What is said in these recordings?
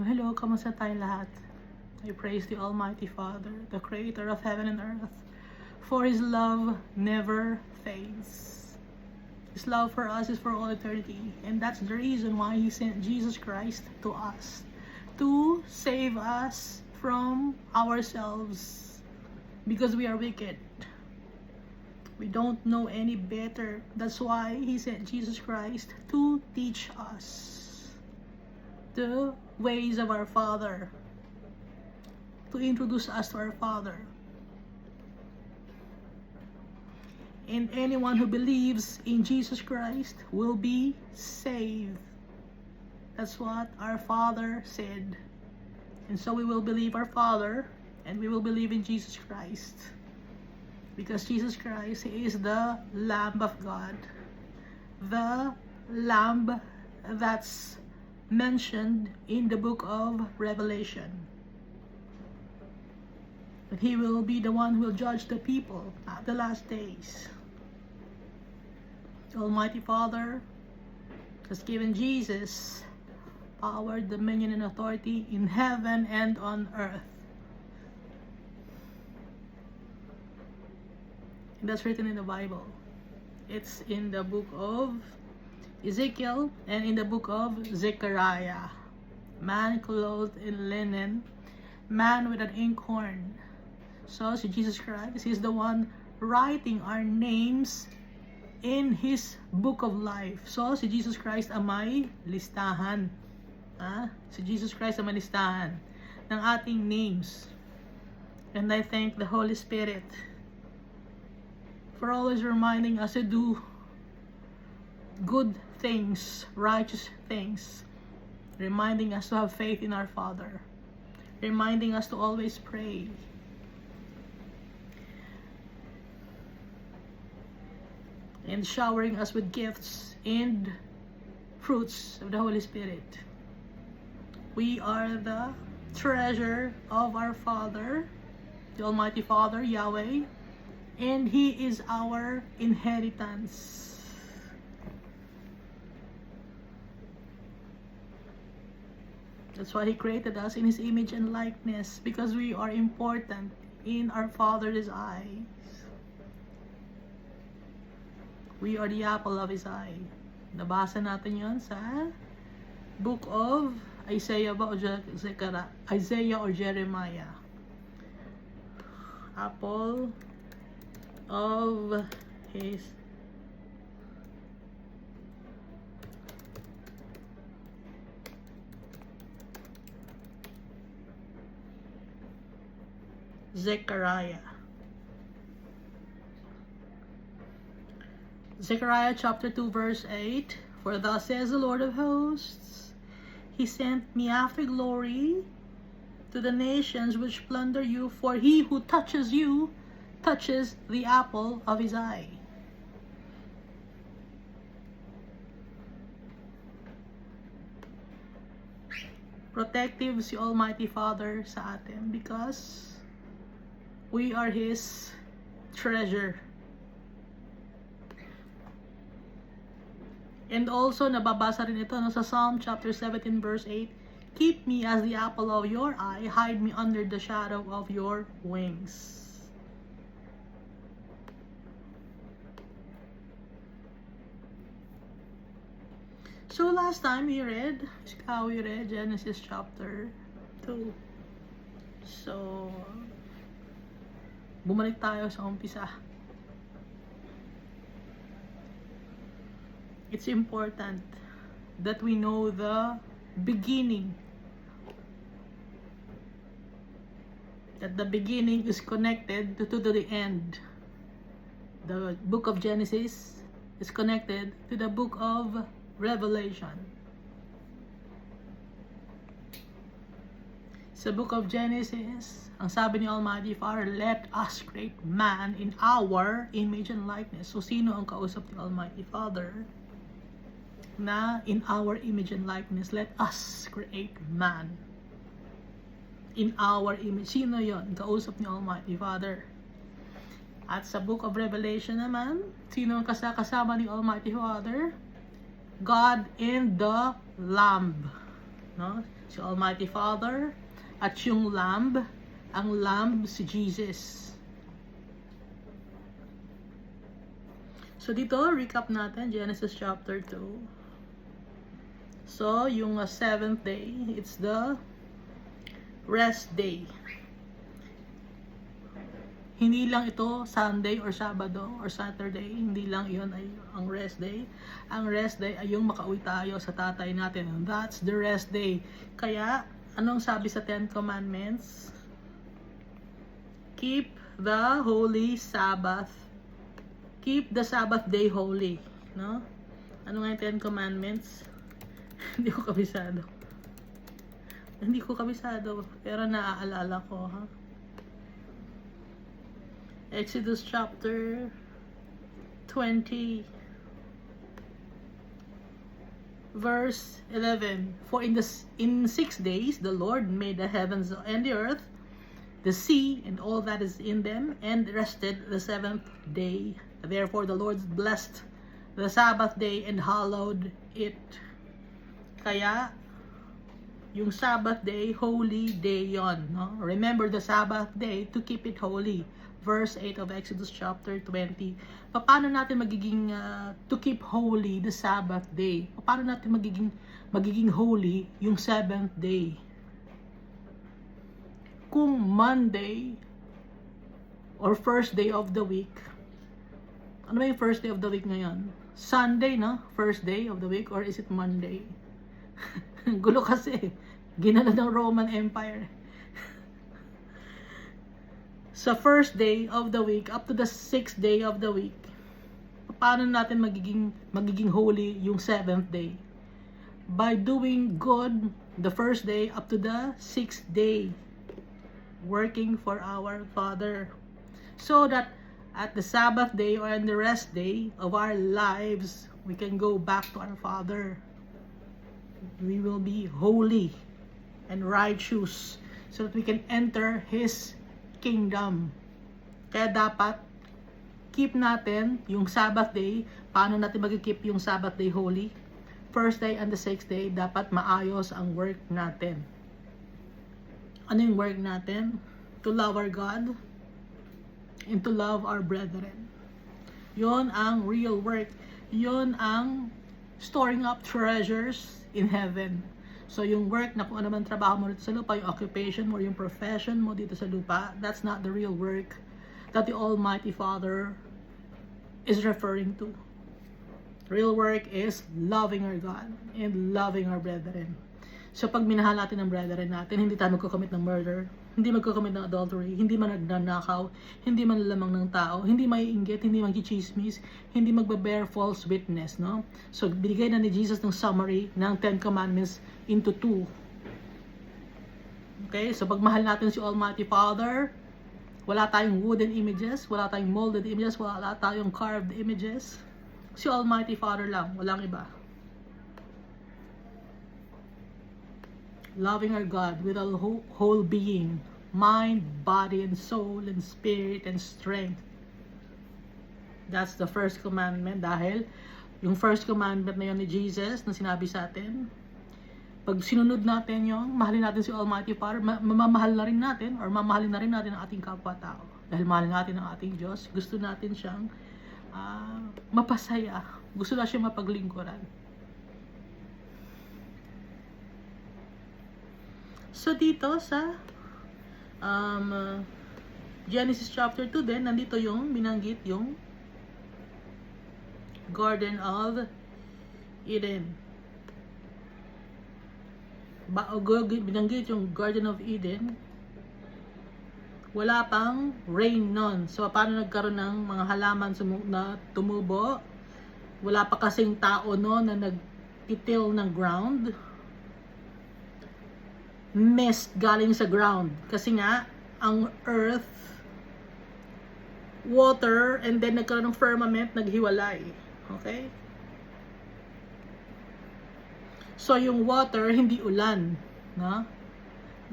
Hello, kamusta tayong lahat? I praise the Almighty Father, the Creator of heaven and earth, for His love never fades. His love for us is for all eternity, and that's the reason why He sent Jesus Christ to us, to save us from ourselves, because we are wicked. We don't know any better. That's why He sent Jesus Christ to teach us the ways of our Father, to introduce us to our Father. And anyone who believes in Jesus Christ will be saved. That's what our Father said. And so we will believe our Father, and we will believe in Jesus Christ. Because Jesus Christ is the Lamb of God. The Lamb that's mentioned in the book of Revelation. That He will be the one who will judge the people at the last days. The Almighty Father has given Jesus power, dominion, and authority in heaven and on earth. And that's written in the Bible. It's in the book of Ezekiel and in the book of Zechariah. Man clothed in linen, man with an inkhorn. So si Jesus Christ is the one writing our names in His book of life. So si Jesus Christ ang may listahan. Si Jesus Christ ang may listahan ng ating names. And I thank the Holy Spirit for always reminding us to do good things, righteous things, reminding us to have faith in our Father, reminding us to always pray, and showering us with gifts and fruits of the Holy Spirit. We are the treasure of our Father, the Almighty Father, Yahweh, and He is our inheritance. That's why He created us in His image and likeness, because we are important in our Father's eyes. We are the apple of His eye. Nabasa natin yon sa book of Isaiah or Jeremiah. Apple of His Zechariah chapter 2 verse 8. For thus says the Lord of hosts, He sent me after glory to the nations which plunder you, for he who touches you touches the apple of His eye. Protective si Almighty Father sa atin because we are His treasure. And also, nababasa rin ito sa Psalm chapter 17 verse 8, Keep me as the apple of your eye, hide me under the shadow of your wings. So last time we read Genesis chapter 2. So, bumalik tayo sa umpisa. It's important that we know the beginning. That the beginning is connected to the end. The book of Genesis is connected to the book of Revelation. Sa book of Genesis, ang sabi ni Almighty Father, let us create man in our image and likeness. So, sino ang kausap ni Almighty Father? Na in our image and likeness, let us create man in our image. Sino yon? Kausap ni Almighty Father. At sa book of Revelation naman, sino ang kasama ni Almighty Father? God and the Lamb. No? si Almighty Father, at yung Lamb, ang Lamb si Jesus. So dito, recap natin, Genesis chapter 2. So, yung 7th day, it's the rest day. Hindi lang ito Sunday or Sabado or Saturday, hindi lang iyon ay ang rest day. Ang rest day ay yung makauwi tayo sa tatay natin. And that's the rest day. Kaya, anong sabi sa 10 Commandments? Keep the holy Sabbath. Keep the Sabbath day holy. No? Ano nga yung 10 Commandments? Hindi ko kabisado. Pero naaalala ko, ha? Exodus chapter 20 verse 11. For in 6 days the Lord made the heavens and the earth, the sea and all that is in them, and rested the 7th day. Therefore the Lord blessed the Sabbath day and hallowed it. Kaya yung Sabbath day, holy day yon, no? Remember the Sabbath day to keep it holy. Verse 8 of Exodus chapter 20. Paano natin magiging to keep holy the Sabbath day? Paano natin magiging holy yung 7th day? Kung Monday or first day of the week, ano ba yung first day of the week ngayon? Sunday, no? First day of the week, or is it Monday? Gulo kasi. Ginala ng Roman Empire. Sa first day of the week up to the 6th day of the week, paano natin magiging holy yung 7th day? By doing good the first day up to the 6th day, working for our Father, so that at the Sabbath day or in the rest day of our lives, we can go back to our Father. We will be holy and righteous so that we can enter His kingdom. Kaya dapat keep natin yung Sabbath day. Paano natin mag-keep yung Sabbath day holy? First day and the 6th day, dapat maayos ang work natin. Ano yung work natin? To love our God and to love our brethren. Yon ang real work. Yon ang storing up treasures in heaven. So yung work na kung ano man trabaho mo dito sa lupa, yung occupation mo, yung profession mo dito sa lupa, that's not the real work that the Almighty Father is referring to. Real work is loving our God and loving our brethren. So pag minahal natin ang brethren natin, hindi tayo magkakomit ng murder, hindi magkakomit ng adultery, hindi man nagnanakaw, hindi man lalamang ng tao, hindi maiinggit, hindi magchichismis, hindi magbe-bear false witness, no? So binigay na ni Jesus ng summary ng 10 Commandments into 2. Okay? So pag mahal natin si Almighty Father, wala tayong wooden images, wala tayong molded images, wala tayong carved images. Si Almighty Father lang, walang iba. Loving our God with our whole being, mind, body, and soul, and spirit, and strength. That's the first commandment. Dahil yung first commandment na yun ni Jesus na sinabi sa atin, pag sinunod natin yung mahalin natin si Almighty Father, mamamahal na rin natin or mamahalin na rin natin ang ating kapwa-tao. Dahil mahal natin ang ating Diyos, gusto natin siyang mapasaya. Gusto na siyang mapaglingkuran. So dito sa Genesis chapter 2 din, nandito yung binanggit yung Garden of Eden. Binanggit yung Garden of Eden. Wala pang rain nun. So paano nagkaroon ng mga halaman na tumubo? Wala pa kasing tao no na nagtitil ng ground. Mist galing sa ground. Kasi nga, ang earth, water, and then nagkaroon ng firmament, naghiwalay. Okay? So, yung water, hindi ulan. No?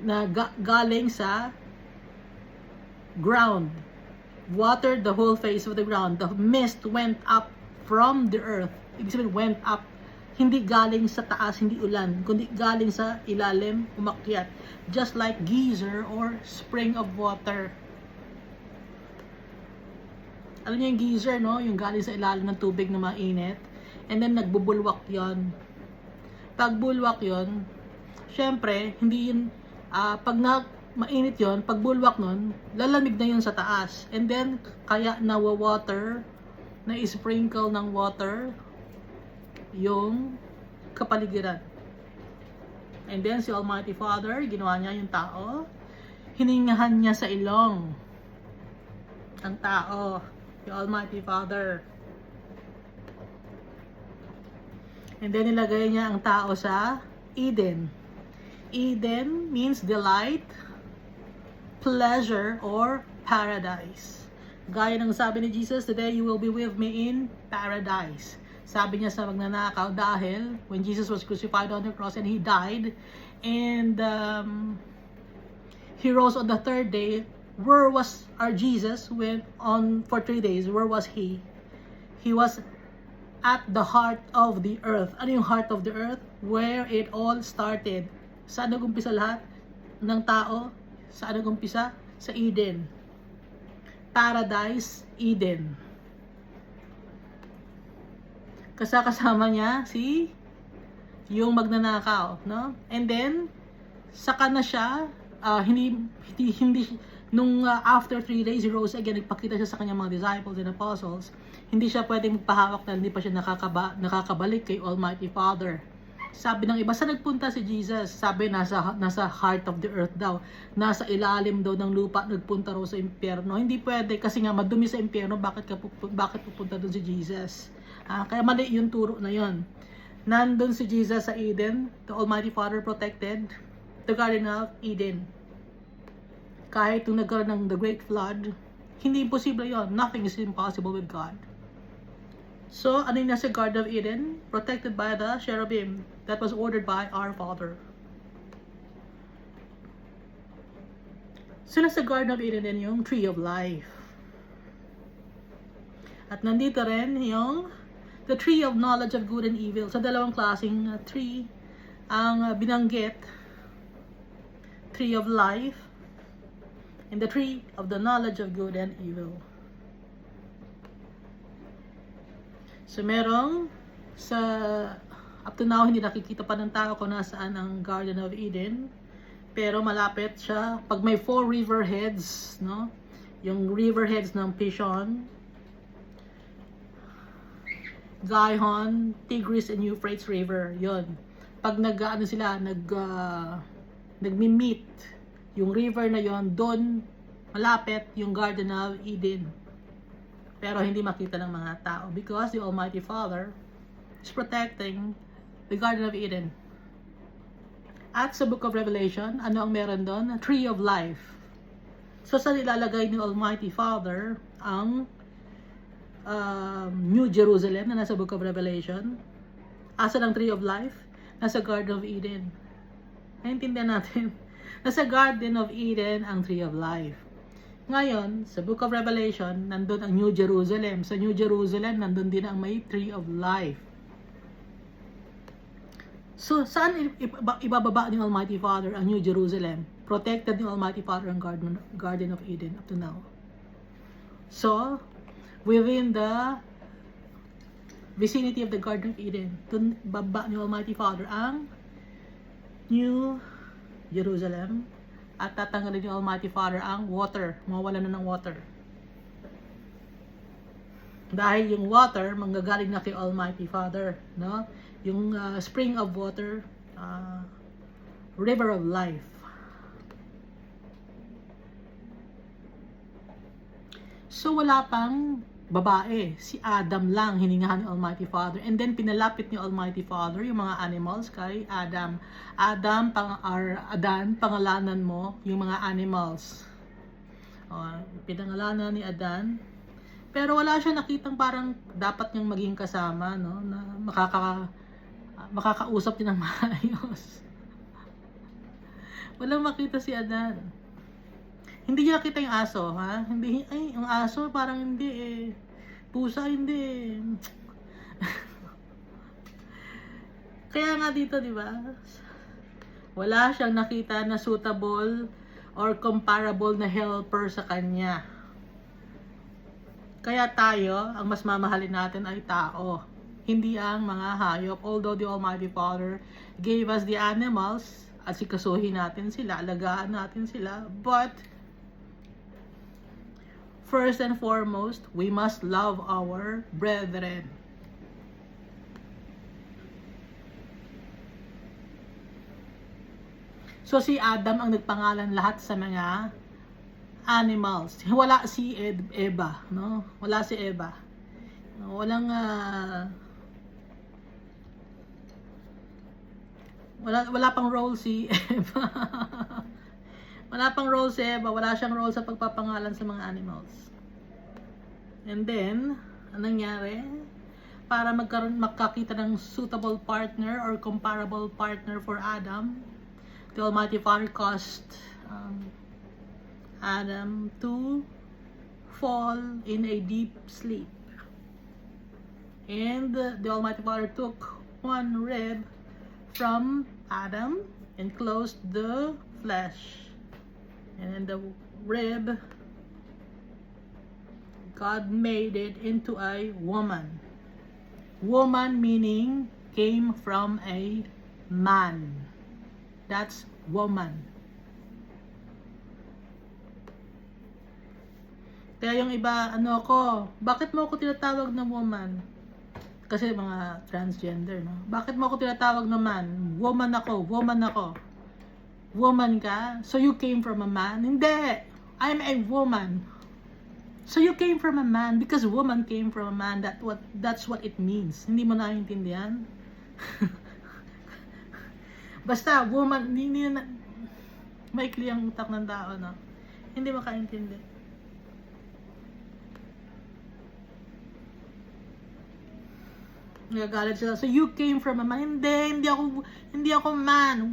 Na galing sa ground. Watered the whole face of the ground. The mist went up from the earth. Ibig sabihin, went up Hindi galing sa taas, hindi ulan, kundi galing sa ilalim, umakyat. Just like geyser or spring of water. Alam niyo yung geyser, no? Yung galing sa ilalim ng tubig na mainit. And then nagbubulwak yon. Pag bulwak yon, syempre, hindi yun, pag mainit yon, pag bulwak nun, lalamig na yun sa taas. And then, kaya nawa-water, na-sprinkle ng water, yung kapaligiran. And then si Almighty Father, ginawa niya yung tao, hiningahan niya sa ilong ang tao, yung Almighty Father. And then nilagay niya ang tao sa Eden. Eden means delight, pleasure, or paradise. Gaya ng sabi ni Jesus, today you will be with me in paradise. Sabi niya sa magnanakaw dahil when Jesus was crucified on the cross and He died and He rose on the third day, where was our Jesus when for 3 days? Where was He? He was at the heart of the earth. Ano yung heart of the earth? Where it all started. Saan nag-umpisa lahat ng tao? Saan nag-umpisa? Sa Eden. Paradise, Eden. Kasama niya si yung magnanakaw, no? And then saka na siya hindi nung after 3 days he rose again, nagpakita siya sa kanyang mga disciples and apostles. Hindi siya pwedeng magpahawak na hindi pa siya nakakabalik kay Almighty Father. Sabi ng iba, saan nagpunta si Jesus? Sabi nasa heart of the earth daw. Nasa ilalim daw ng lupa, nagpunta raw sa impyerno. Hindi pwede kasi nga madumi sa impyerno, bakit pupunta doon si Jesus? Kaya mali yung turo na yon. Nandun si Jesus sa Eden, the Almighty Father protected the Garden of Eden. Kahit nung nagkaroon ng the Great Flood, hindi imposible yon. Nothing is impossible with God. So, ano yung nasa Garden of Eden? Protected by the cherubim that was ordered by our Father. So, nasa Garden of Eden din yung Tree of Life. At nandito rin yung the tree of knowledge of good and evil. Sa dalawang klaseng tree ang binanggit, tree of life and the tree of the knowledge of good and evil. So merong sa up to now hindi nakikita pa ng tao kung nasaan ang Garden of Eden, pero malapit siya pag may 4 river heads, no? Yung river heads ng Pishon, Gihon, Tigris, and Euphrates River. Yon. Pag nagmi-meet yung river na yon, doon malapit yung Garden of Eden. Pero hindi makita ng mga tao because the Almighty Father is protecting the Garden of Eden. At sa Book of Revelation, ano ang meron doon? A Tree of Life. So saan ilalagay ni Almighty Father ang New Jerusalem na nasa Book of Revelation? Asa ng Tree of Life? Nasa Garden of Eden. Naintindihan natin. Nasa Garden of Eden ang Tree of Life. Ngayon, sa Book of Revelation, nandun ang New Jerusalem. Sa New Jerusalem, nandun din ang may Tree of Life. So, saan ibababa ni Almighty Father ang New Jerusalem? Protected ni Almighty Father ang Garden of Eden up to now. So, within the vicinity of the Garden of Eden, dun baba ni Almighty Father ang New Jerusalem at tatanggalin ni Almighty Father ang water, mawawala na ng water. Dahil yung water manggagaling na kay Almighty Father, no? Yung spring of water, river of life. So wala pang babae, si Adam lang hiningahan ni Almighty Father, and then pinalapit ni Almighty Father yung mga animals kay Adam. Adan, pangalanan mo yung mga animals. Pinangalanan ni Adan, pero wala siya nakitang parang dapat niyang maging kasama, no, na makakausap din ng maayos. Walang makita si Adan. Hindi niya nakita yung aso, ha? Hindi, yung aso parang hindi eh. Pusa hindi eh. Kaya nga dito, di ba? Wala siyang nakita na suitable or comparable na helper sa kanya. Kaya tayo, ang mas mamahalin natin ay tao, hindi ang mga hayop. Although the Almighty Father gave us the animals, at sikasuhin natin sila, alagaan natin sila, but first and foremost, we must love our brethren. So si Adam ang nagpangalan lahat sa mga animals. Wala si Eva, no? Wala si Eva. Walang wala pang role si Eva. Wala pang role si Eva, wala siyang role sa pagpapangalan sa mga animals. And then, anong nangyari? Para makakita ng suitable partner or comparable partner for Adam, the Almighty Father caused Adam to fall in a deep sleep. And the Almighty Father took one rib from Adam and closed the flesh. And the rib, God made it into a woman. Woman meaning came from a man. That's woman. Kaya yung iba, bakit mo ako tinatawag na woman? Kasi mga transgender, no? Bakit mo ako tinatawag na man? Woman ako. Woman ka? So you came from a man? Hindi! I'm a woman. So you came from a man because woman came from a man. That's what it means. Hindi mo naiintindihan? Basta, woman, maikli ang utak ng tao, no? Hindi makaintindi. Nagagalit sila. So you came from a man. Hindi ako man.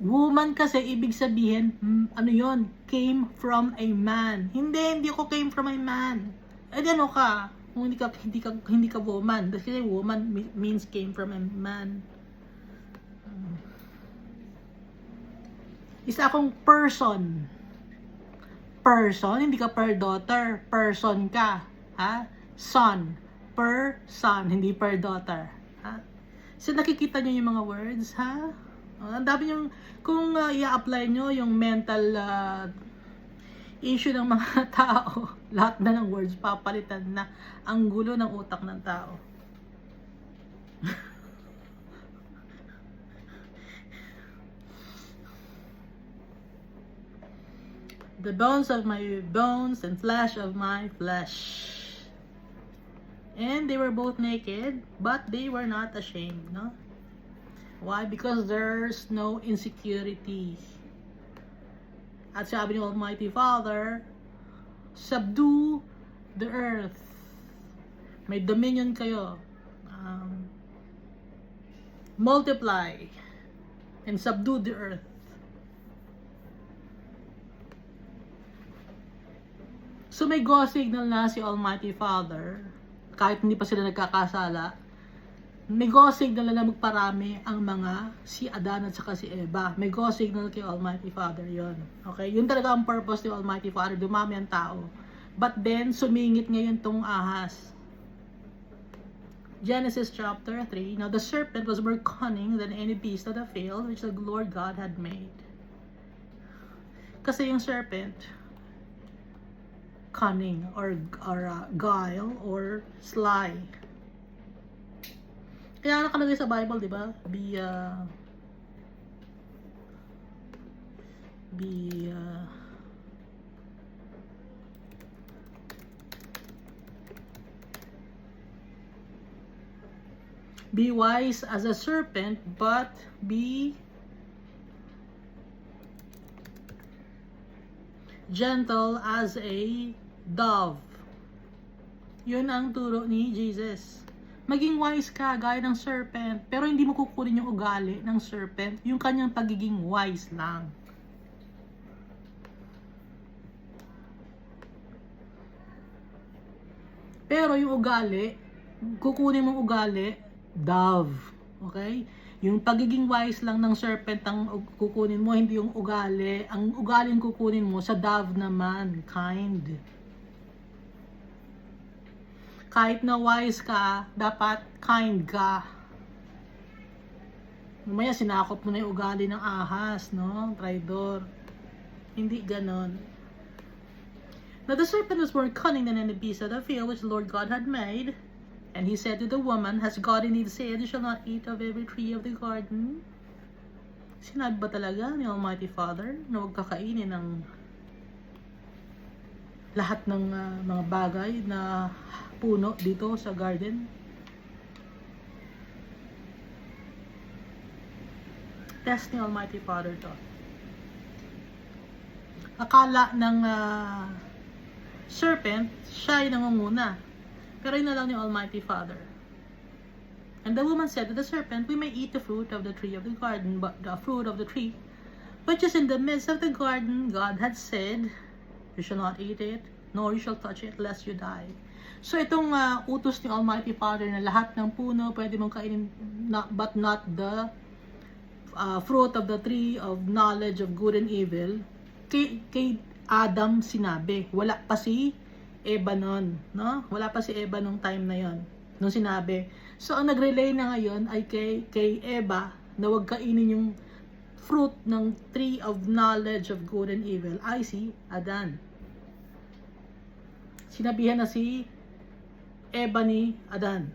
Woman kasi ibig sabihin, yon? Came from a man. Hindi ako came from a man. Eh di ano ka? Kung hindi ka woman. Kasi woman means came from a man. Isa akong person. Person, hindi ka per daughter. Person ka. Ha? Son. Per son, hindi per daughter. Ha? So nakikita nyo yung mga words, ha? Ang dami yung, kung i-apply nyo yung mental issue ng mga tao, lahat na ng words papalitan na. Ang gulo ng utak ng tao. The bones of my bones and flesh of my flesh. And they were both naked, but they were not ashamed, no? Why? Because there's no insecurity. At sabi ni Almighty Father, subdue the earth. May dominion kayo. Multiply and subdue the earth. So may go signal na si Almighty Father, kahit hindi pa sila nagkakasala, may go signal na magparami ang mga si Adan at saka si Eva. May go signal kay Almighty Father yon. Okay? Yun talaga ang purpose ni Almighty Father, dumami ang tao. But then, sumingit ngayon tong ahas. Genesis chapter 3, now the serpent was more cunning than any beast of the field which the Lord God had made. Kasi yung serpent, cunning or guile or sly. Kaya nakalagay sa Bible, di ba? Be wise as a serpent, but be gentle as a dove. Yun ang turo ni Jesus. Maging wise ka gaya ng serpent, pero hindi mo kukunin yung ugali ng serpent, yung kanyang pagiging wise lang. Pero yung ugali, kukunin mong ugali, dove. Okay? Yung pagiging wise lang ng serpent ang kukunin mo, hindi yung ugali. Ang ugali yung kukunin mo sa dove naman, kind. Kahit na wise ka, dapat kind ka. Mamaya sinakop mo na yung ugali ng ahas, no? Traidor. Hindi ganon. Now the serpent was more cunning than any beast of the field which the Lord God had made. And he said to the woman, has God indeed said, you shall not eat of every tree of the garden? Sinabi ba talaga ni Almighty Father na huwag kakainin ng lahat ng mga bagay na puno dito sa garden? Test ni Almighty Father to. Akala ng serpent, siya ay nangunguna. Pero yun na lang ni Almighty Father. And the woman said to the serpent, we may eat the fruit of the tree of the garden, but the fruit of the tree which is in the midst of the garden, God had said, you shall not eat it, nor you shall touch it, lest you die. So itong utos ni Almighty Father na lahat ng puno pwede mong kainin, but not the fruit of the tree of knowledge of good and evil, kay Adam sinabi. Wala pa si Eva nun, no? Wala pa si Eva nung time na yon, nung sinabi. So ang nag-relay na ngayon ay kay Eva na huwag kainin yung fruit ng tree of knowledge of good and evil ay si Adan. Sinabihan na si Eva ni Adan.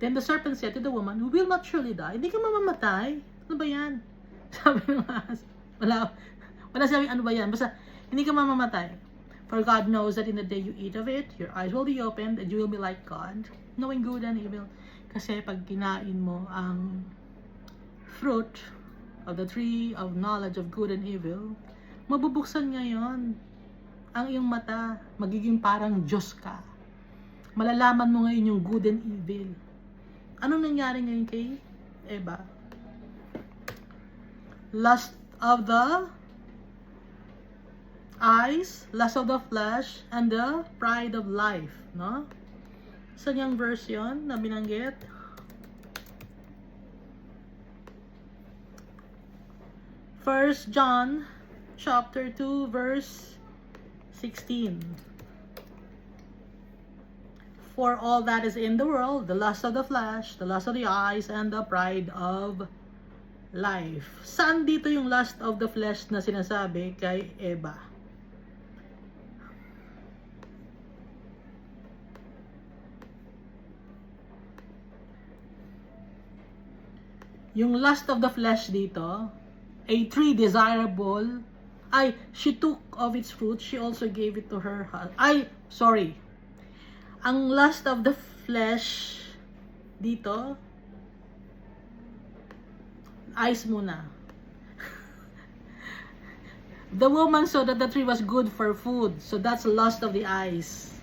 Then the serpent said to the woman, we will not surely die. Hindi ka mamamatay. Ano ba yan? Sabi ng ahas. Wala sabi ano ba yan. Basta hindi ka mamamatay. For God knows that in the day you eat of it, your eyes will be opened and you will be like God, knowing good and evil. Kasi pag kinain mo ang fruit of the tree of knowledge of good and evil, mabubuksan ngayon ang iyong mata. Magiging parang Diyos ka. Malalaman mo ngayon yung good and evil. Anong nangyari ngayon kay Eva? Lust of the eyes, lust of the flesh, and the pride of life, no? Saan yung verse yun na binanggit? First John chapter 2 verse 16. For all that is in the world, the lust of the flesh, the lust of the eyes, and the pride of life. Saan dito yung lust of the flesh na sinasabi kay Eva? Yung lust of the flesh dito, a tree desirable, she took of its fruit, she also gave it to her husband. Ang lust of the flesh dito, eyes muna. The woman saw that the tree was good for food, so that's lust of the eyes,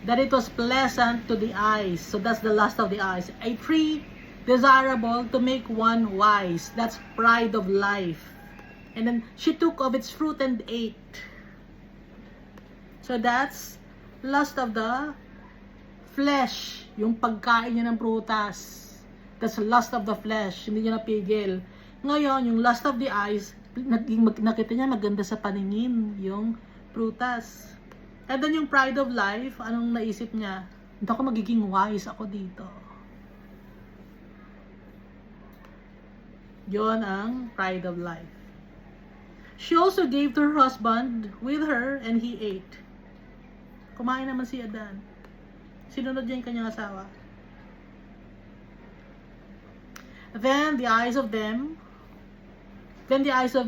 that it was pleasant to the eyes, so that's the lust of the eyes. A tree desirable to make one wise, that's pride of life. And then she took of its fruit and ate. So that's lust of the flesh, yung pagkain niya ng prutas. That's lust of the flesh, hindi niya napigil. Ngayon, yung lust of the eyes, nakita niya maganda sa paningin yung prutas. And then yung pride of life, anong naisip niya? Hindi ako magiging wise ako dito. Yon ang pride of life. She also gave to her husband with her and he ate. Kumain naman si Adan. Sinunod niya yung kanyang asawa. Then the eyes of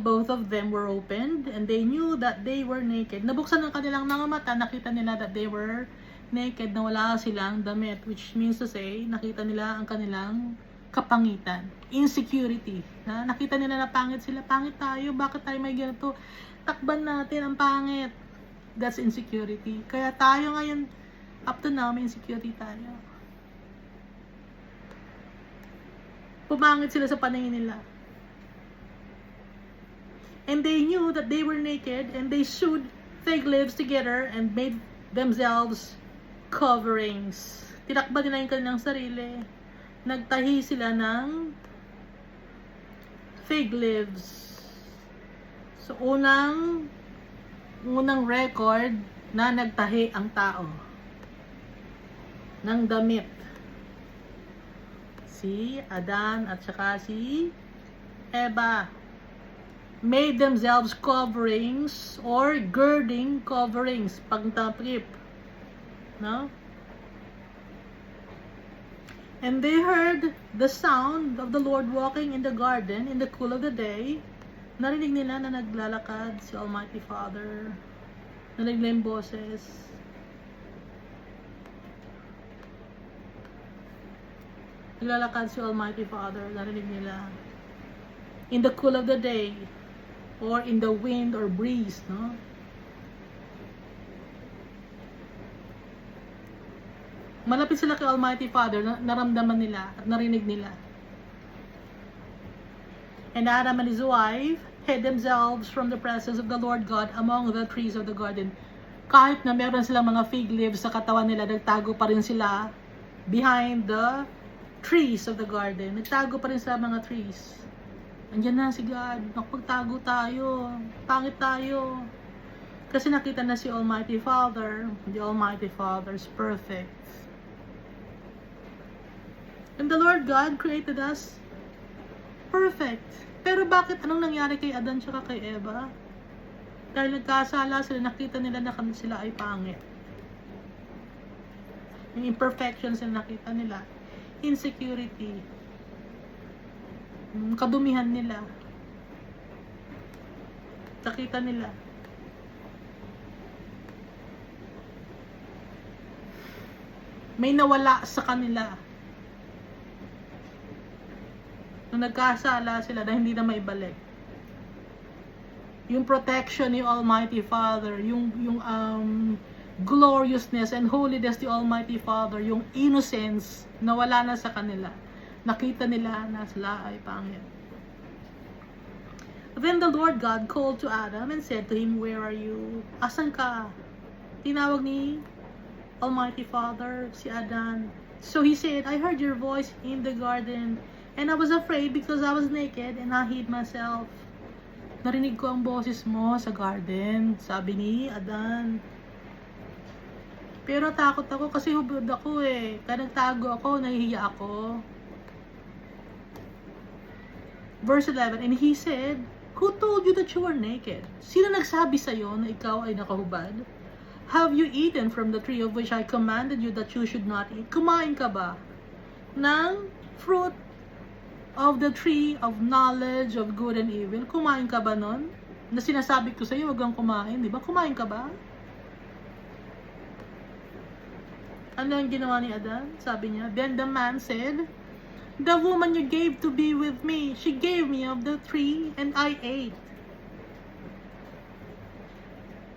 both of them were opened, and they knew that they were naked. Nabuksan ng kanilang mga mata, nakita nila that they were naked, na wala silang damit, which means to say, nakita nila ang kanilang kapangitan, insecurity. Nakita nila na pangit sila, pangit tayo, bakit tayo may ganito? Takban natin ang pangit. That's insecurity. Kaya tayo ngayon, up to now, may insecurity tayo. Pumangit sila sa paningin nila. And they knew that they were naked, and they sewed fig leaves together and made themselves coverings. Tinakba nila yung kanilang sarili. Nagtahi sila ng fig leaves. So, unang record na nagtahi ang tao ng damit. Si Adan at saka si Eva made themselves coverings or girding coverings, pagtapip, no? And they heard the sound of the Lord walking in the garden in the cool of the day. Narinig nila na naglalakad si Almighty Father. Narinig nila yung boses. Naglalakad si Almighty Father. Narinig nila. In the cool of the day. Or in the wind or breeze, no? Malapit sila kay Almighty Father, naramdaman nila at narinig nila. And Adam and his wife hid themselves from the presence of the Lord God among the trees of the garden. Kahit na meron silang mga fig leaves sa katawan nila, nagtago pa rin sila behind the trees of the garden. Nagtago pa rin sa mga trees. Andiyan na si God. Nakapagtago tayo. Pangit tayo. Kasi nakita na si Almighty Father. The Almighty Father is perfect. And the Lord God created us perfect. Pero bakit anong nangyari kay Adan tsaka kay Eva? Dahil nagkasala sila, nakita nila na sila ay pangit. Yung imperfections na nakita nila. Insecurity. Kadumihan nila. Nakita nila. May nawala sa kanila. Nung nagkasala sila na hindi na maibalik. Yung protection ni Almighty Father, yung gloriousness and holiness ni Almighty Father, yung innocence, nawala na sa kanila. Nakita nila na sila ay pangit. Then the Lord God called to Adam and said to him, "Where are you?" Asan ka? Tinawag ni Almighty Father si Adan. So he said, "I heard your voice in the garden, and I was afraid because I was naked and I hid myself." Narinig ko ang boses mo sa garden, sabi ni Adan. Pero takot ako kasi hubad ako eh. Kaya nagtago ako, nahihiya ako. Verse 11, and he said, "Who told you that you were naked?" Sino nagsabi sa'yo na ikaw ay nakahubad? "Have you eaten from the tree of which I commanded you that you should not eat?" Kumain ka ba ng fruit of the tree of knowledge of good and evil? Kumain ka ba nun? Na sinasabi ko sa'yo, wag kang kumain, di ba? Kumain ka ba? Ano ang ginawa ni Adan? Sabi niya, then the man said, "The woman you gave to be with me, she gave me of the tree and I ate."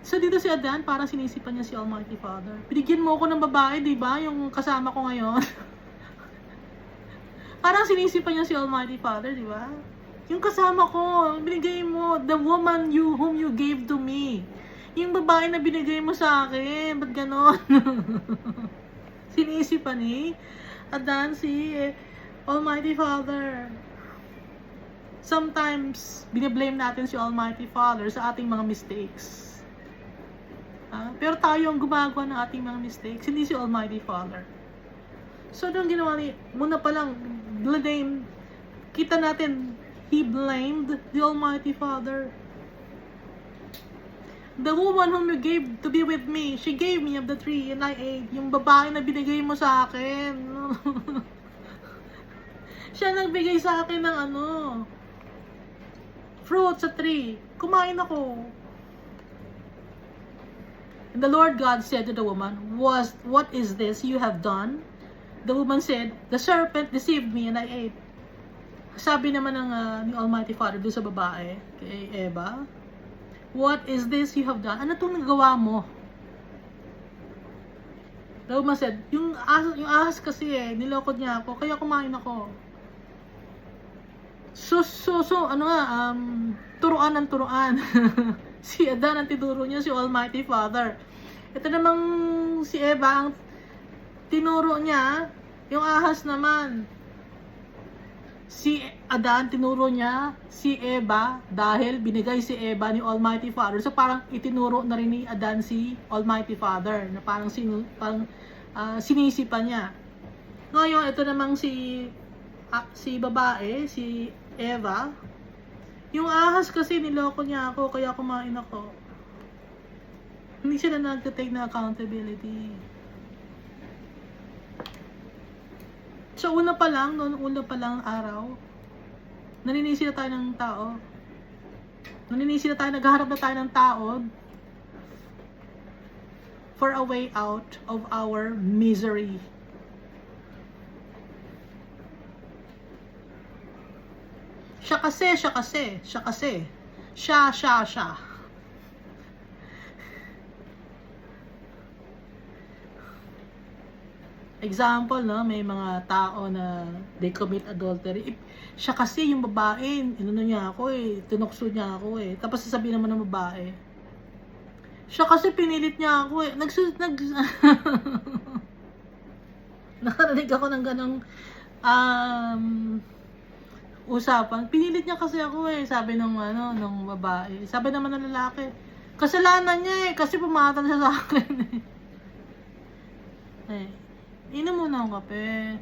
So dito si Adan, parang sinisipan niya si Almighty Father. Binigyan mo ako ng babae, di ba? Yung kasama ko ngayon. Parang sinisipan niya si Almighty Father, di ba? Yung kasama ko, binigay mo, the woman whom you gave to me. Yung babae na binigay mo sa akin, ba't ganon? Sinisipan ni Adan si Almighty Father. Sometimes, biniblame natin si Almighty Father sa ating mga mistakes. Pero tayo ang gumagawa ng ating mga mistakes, hindi si Almighty Father. So, doon ginawa ni, muna pa lang, blame, kita natin, he blamed the Almighty Father. The woman whom you gave to be with me, she gave me of the tree and I ate. Yung babae na binigay mo sa akin. Siya nagbigay sa akin ng fruit sa tree. Kumain ako. And the Lord God said to the woman, "What is this you have done?" The woman said, "The serpent deceived me and I ate." Sabi naman ni Almighty Father doon sa babae, kay Eva, "What is this you have done?" Ano itong nagawa mo? The woman said, yung ahas kasi nilokod niya ako, kaya kumain ako. Turuan ng turuan. Si Adan ang tinuro niya si Almighty Father. Ito namang si Eva, tinuro niya, yung ahas naman, si Adan, tinuro niya si Eva dahil binigay si Eva ni Almighty Father. So parang itinuro na rin ni Adan si Almighty Father na parang, sinisipa niya. Ngayon, ito namang si babae, si Eva, yung ahas kasi niloko niya ako kaya kumain ako. Hindi sila nag-take na accountability. So una pa lang araw, naninisi na tayo ng tao. Naghaharap na tayo ng tao for a way out of our misery. Siya kasi. Example, no, may mga tao na they commit adultery. Siya kasi yung babae, niya ako tinukso niya ako Tapos sasabihin naman ng babae, siya kasi pinilit niya ako Nakarinig ako ng ganong usapan. Pinilit niya kasi ako sabi nung babae. Sabi naman ng lalaki, kasalanan niya kasi pumatol siya sa akin Inom muna ang kape.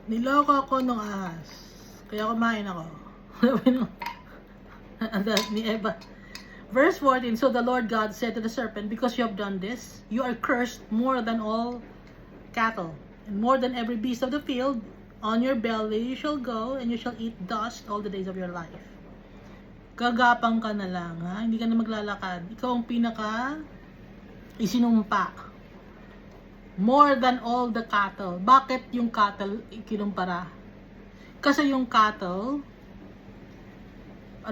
Niloko ako nung ahas. Kaya kumain ako. Ni Eva. Verse 14, so the Lord God said to the serpent, because you have done this, you are cursed more than all cattle, and more than every beast of the field. On your belly you shall go, and you shall eat dust all the days of your life. Gagapang ka na lang, ha? Hindi ka na maglalakad. Ikaw ang pinaka isinumpa. More than all the cattle. Bakit yung cattle kinumpara? Kasi yung cattle,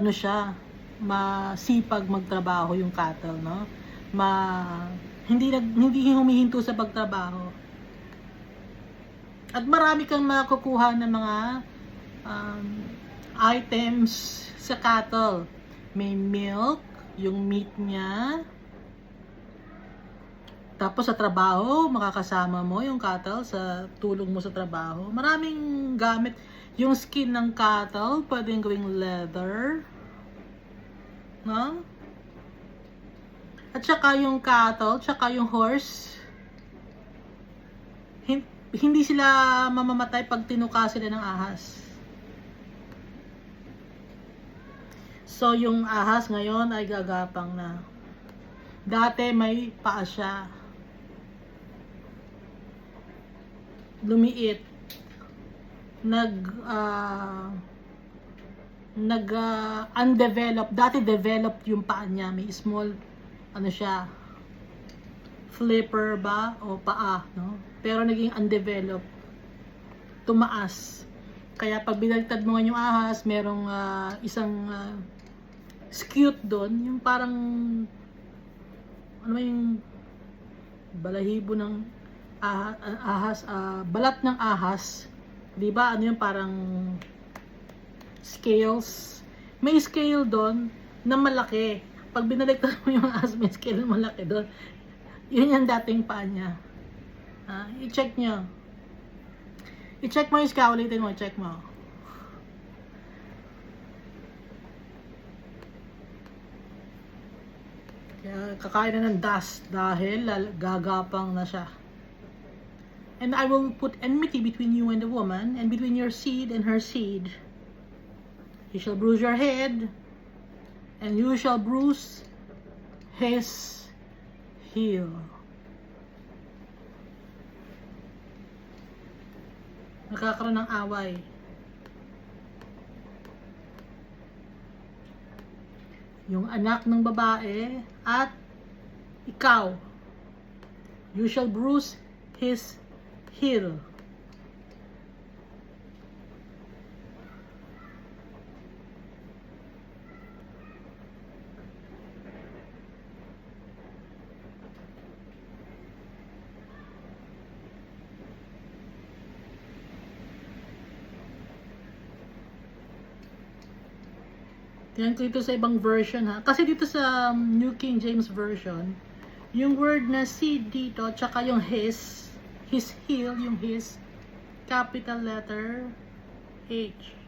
siya, masipag magtrabaho yung cattle, no? Hindi humihinto sa pagtrabaho. At marami kang makukuha ng mga items sa cattle. May milk, yung meat niya. Tapos sa trabaho, makakasama mo yung cattle sa tulong mo sa trabaho. Maraming gamit. Yung skin ng cattle, pwedeng gawing leather. No? At saka yung cattle, saka yung horse, hindi sila mamamatay pag tinuka sila ng ahas. So yung ahas ngayon ay gagapang na. Dati may paa siya. Lumiit. Undeveloped. Dati developed yung paa niya. May small, siya, flipper ba? O paa, no? Pero naging undeveloped. Tumaas. Kaya pag binaliktad mo nga yung ahas, merong isang skewed doon. Yung parang, yung balahibo ng ahas, balat ng ahas. Diba? Yung parang scales. May scale doon na malaki. Pag binaliktad mo yung ahas, may scale na malaki doon. Yun yung dating paa niya. I-check nyo. I-check mo yung scale, ulitin mo, i-check mo. Kaya kakain na ng dust dahil gagapang na siya. And I will put enmity between you and the woman, and between your seed and her seed. He shall bruise your head, and you shall bruise his heel. Nakakaroon ng away. Yung anak ng babae at ikaw. You shall bruise his heel. Tingnan ko ito sa ibang version ha. Kasi dito sa New King James Version, yung word na seed dito, tsaka yung his heel, yung his, capital letter H.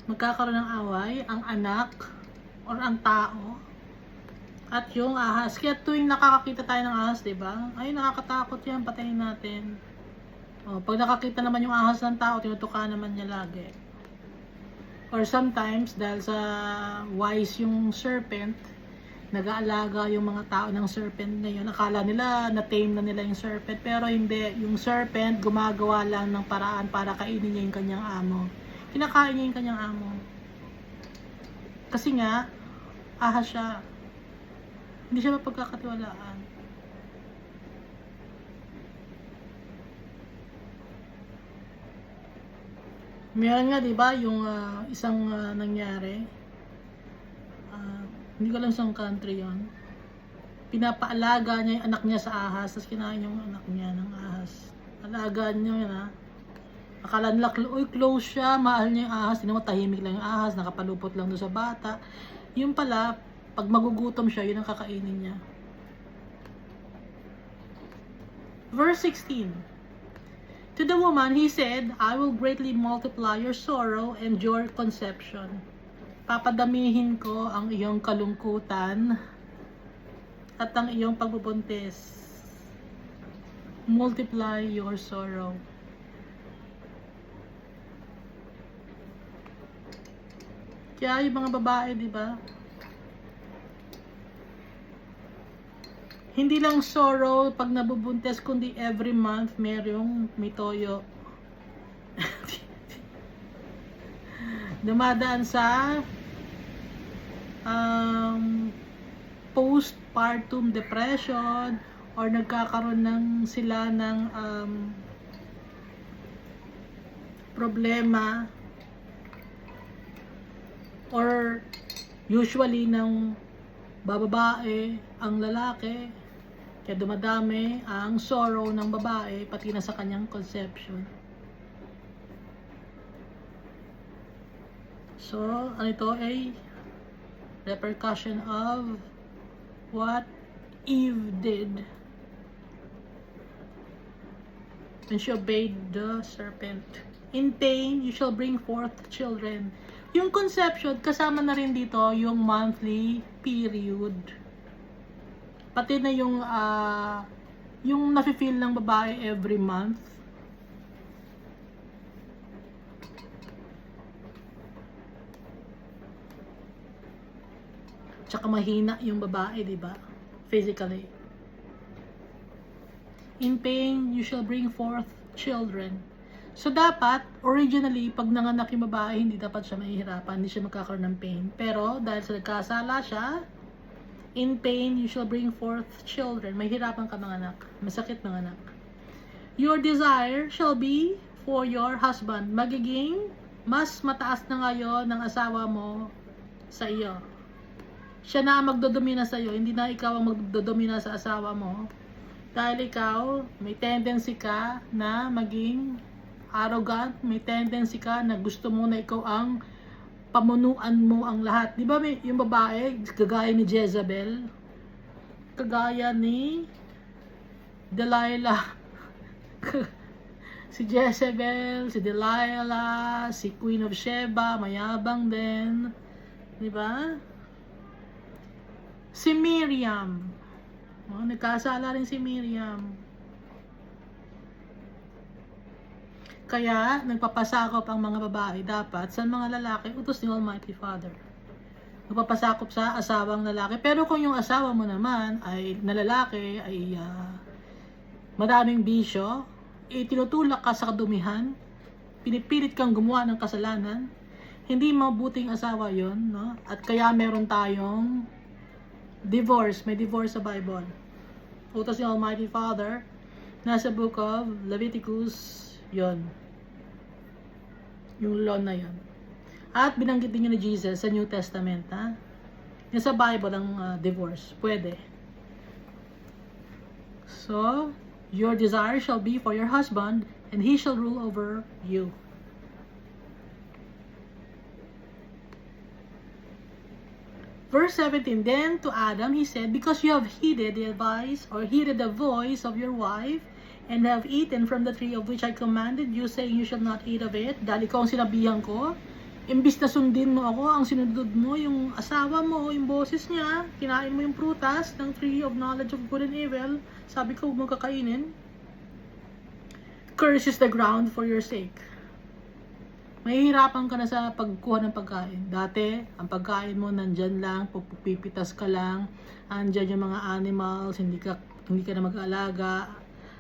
Magkakaroon ng away ang anak or ang tao at yung ahas. Kaya tuwing nakakakita tayo ng ahas, diba? Ay, nakakatakot yan, patayin natin. O, pag nakakita naman yung ahas ng tao, tinutuka naman niya lagi. Or sometimes, dahil sa wise yung serpent, nag-aalaga yung mga tao ng serpent na yun. Akala nila na-tame na nila yung serpent, pero hindi. Yung serpent gumagawa lang ng paraan para kainin niya yung kanyang amo. Kinakain niya yung kanyang amo. Kasi nga, ahas siya. Hindi siya mapagkakatiwalaan. Meron nga, diba, yung isang nangyari. Hindi ko lang saan country yon. Pinapaalaga niya yung anak niya sa ahas, tapos kinain yung anak niya ng ahas. Alagaan niya yun, ha. Akala nila, uy, close siya, mahal niya yung ahas. Hindi naman, tahimik lang yung ahas, nakapalupot lang doon sa bata. Yung pala, pag magugutom siya, yun ang kakainin niya. Verse 16. To the woman, he said, I will greatly multiply your sorrow and your conception. Papadamihin ko ang iyong kalungkutan at ang iyong pagbubuntis. Multiply your sorrow. Kaya yung mga babae, di ba? Hindi lang sorrow pag nabubuntis, kundi every month may toyo. Dumadaan sa postpartum depression or nagkakaroon sila ng problema or usually ng bababae ang lalaki, kaya dumadami ang sorrow ng babae pati na sa kanyang conception. So, ano ito ay repercussion of what Eve did when she obeyed the serpent. In pain, you shall bring forth children. Yung conception, kasama na rin dito yung monthly period. Pati na yung nafe-feel ng babae every month. Tsaka mahina yung babae, di ba? Physically. In pain, you shall bring forth children. So, dapat, originally, pag nanganak yung babae, hindi dapat siya mahihirapan, hindi siya magkakaroon ng pain. Pero, dahil sa nagkasala siya, in pain, you shall bring forth children. Mahihirapan ka manganak. Masakit manganak. Your desire shall be for your husband. Magiging mas mataas na ngayon ng asawa mo sa iyo. Siya na ang magdodomina sa iyo, hindi na ikaw ang magdodomina sa asawa mo. Dahil ikaw, may tendency ka na maging arrogant, may tendency ka na gusto mo na ikaw ang pamunuan mo ang lahat. Di ba yung babae, kagaya ni Jezebel, kagaya ni Delilah, si Jezebel, si Delilah, si Queen of Sheba, mayabang din. Di ba? Si Miriam. Nagkasala rin si Miriam. Kaya, nagpapasakop ang mga babae dapat sa mga lalaki, utos ni Almighty Father. magpapasakop sa asawang lalaki. Pero kung yung asawa mo naman ay na lalaki ay madaming bisyo, tinutulak ka sa kadumihan, pinipilit kang gumawa ng kasalanan, hindi mabuting asawa yon, no? At kaya meron tayong divorce, may divorce sa Bible. Utos ni Almighty Father, nasa book of Leviticus, yon. Yung law na yon. At binanggit din ni Jesus sa New Testament, ha? Yung sa Bible ang divorce, pwede. So, your desire shall be for your husband, and he shall rule over you. Verse 17, then to Adam he said, because you have heeded the advice, or heeded the voice of your wife, and have eaten from the tree of which I commanded you, saying you shall not eat of it, dahil ikaw ang sinabihan ko, imbis na sundin mo ako, ang sinunod mo yung asawa mo, yung boses niya, kinain mo yung prutas ng tree of knowledge of good and evil, sabi ko, huwag mo kakainin. Curse is the ground for your sake. Mahihirapan ka na sa pagkuha ng pagkain. Dati, ang pagkain mo nandyan lang, pupipitas ka lang, andyan yung mga animals, hindi ka na mag-aalaga,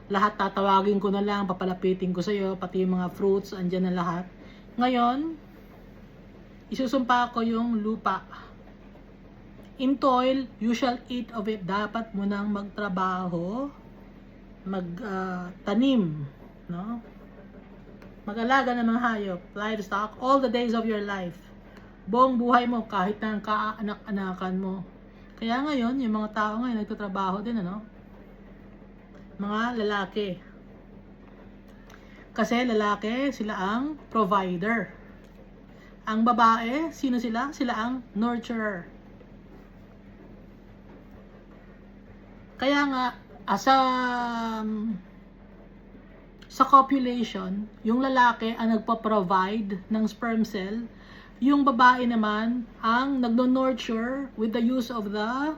lahat tatawagin ko na lang, papalapitin ko sa'yo, pati yung mga fruits, andyan na lahat. Ngayon, isusumpa ko yung lupa. In toil, you shall eat of it. Dapat mo nang magtrabaho, magtanim, no? Mag-alaga ng mga hayop, livestock, all the days of your life. Buong buhay mo, kahit na kaanak-anakan mo. Kaya ngayon, yung mga tao ngayon, nagtatrabaho din, ano? Mga lalaki. Kasi lalaki, sila ang provider. Ang babae, sino sila? Sila ang nurturer. Kaya nga, sa copulation, yung lalaki ang nagpa-provide ng sperm cell, yung babae naman ang nagno-nurture with the use of the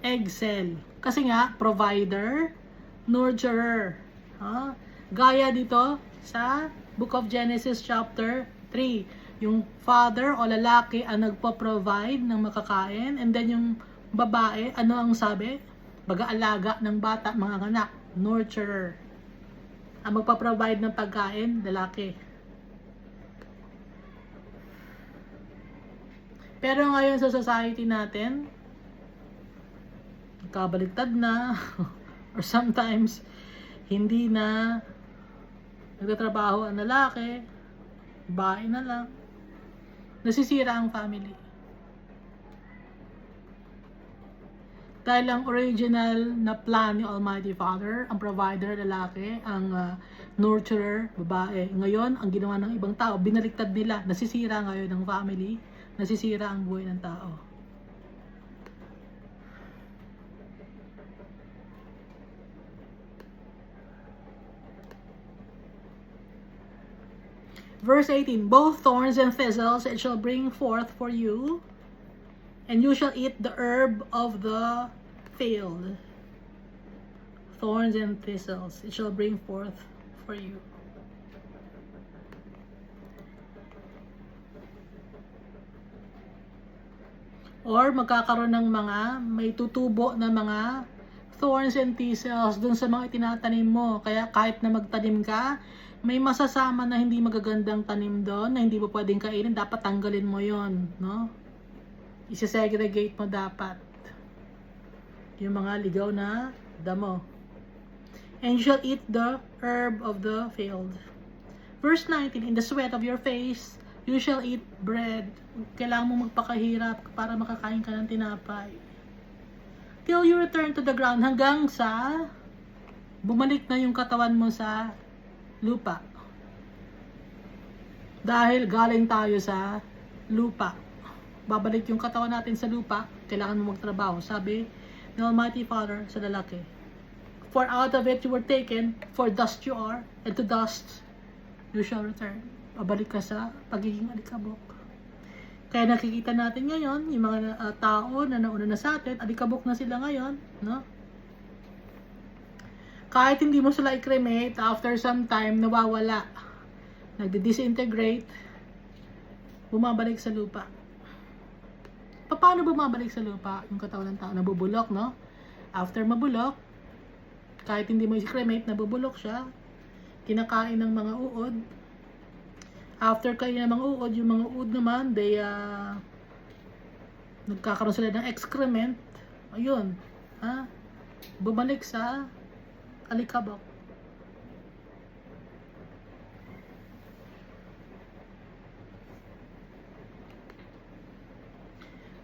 egg cell. Kasi nga, provider, nurturer. Gaya dito sa Book of Genesis chapter 3. Yung father o lalaki ang nagpo-provide ng makakain, and then yung babae, ano ang sabi? Mag-aalaga ng bata, mga anak, nurturer. Ang magpa-provide ng pagkain, lalaki. Pero ngayon sa society natin, kabaligtad na, or sometimes, hindi na nagtatrabaho ang lalaki, bahay na lang. Nasisira ang family. Dahil ang original na plan ni Almighty Father, ang provider, lalaki, ang nurturer, babae. Ngayon, ang ginawa ng ibang tao, binaliktad nila, nasisira ngayon ang family, nasisira ang buhay ng tao. Verse 18, both thorns and thistles it shall bring forth for you, and you shall eat the herb of the field. Thorns and thistles it shall bring forth for you. Or magkakaroon ng may tutubo na mga thorns and thistles dun sa mga itinatanim mo. Kaya kahit na magtanim ka, may masasama na hindi magagandang tanim doon, na hindi mo pwedeng kainin, dapat tanggalin mo yon, no? Isesegregate mo dapat yung mga ligaw na damo. And you shall eat the herb of the field. Verse 19, in the sweat of your face you shall eat bread. Kailangan mo magpakahirap para makakain ka ng tinapay. Till you return to the ground, hanggang sa bumalik na yung katawan mo sa lupa. Dahil galing tayo sa lupa. Babalik yung katawan natin sa lupa, kailangan mo magtrabaho. Sabi ni Almighty Father sa lalaki, for out of it you were taken, for dust you are, and to dust you shall return. Babalik ka sa pagiging alikabok. Kaya nakikita natin ngayon, yung mga tao na nauna na sa atin, alikabok na sila ngayon, no? Kahit hindi mo sila i-cremate, after some time, nawawala. Nagdi-disintegrate, bumabalik sa lupa. Paano bumabalik sa lupa yung katawan ng tao? Nabubulok, no? After mabulok, kahit hindi mo i-cremate, nabubulok siya. Kinakain ng mga uod. After kain ng mga uod, yung mga uod naman, nagkakaroon sila ng excrement. Ayun, bumalik sa alikabok.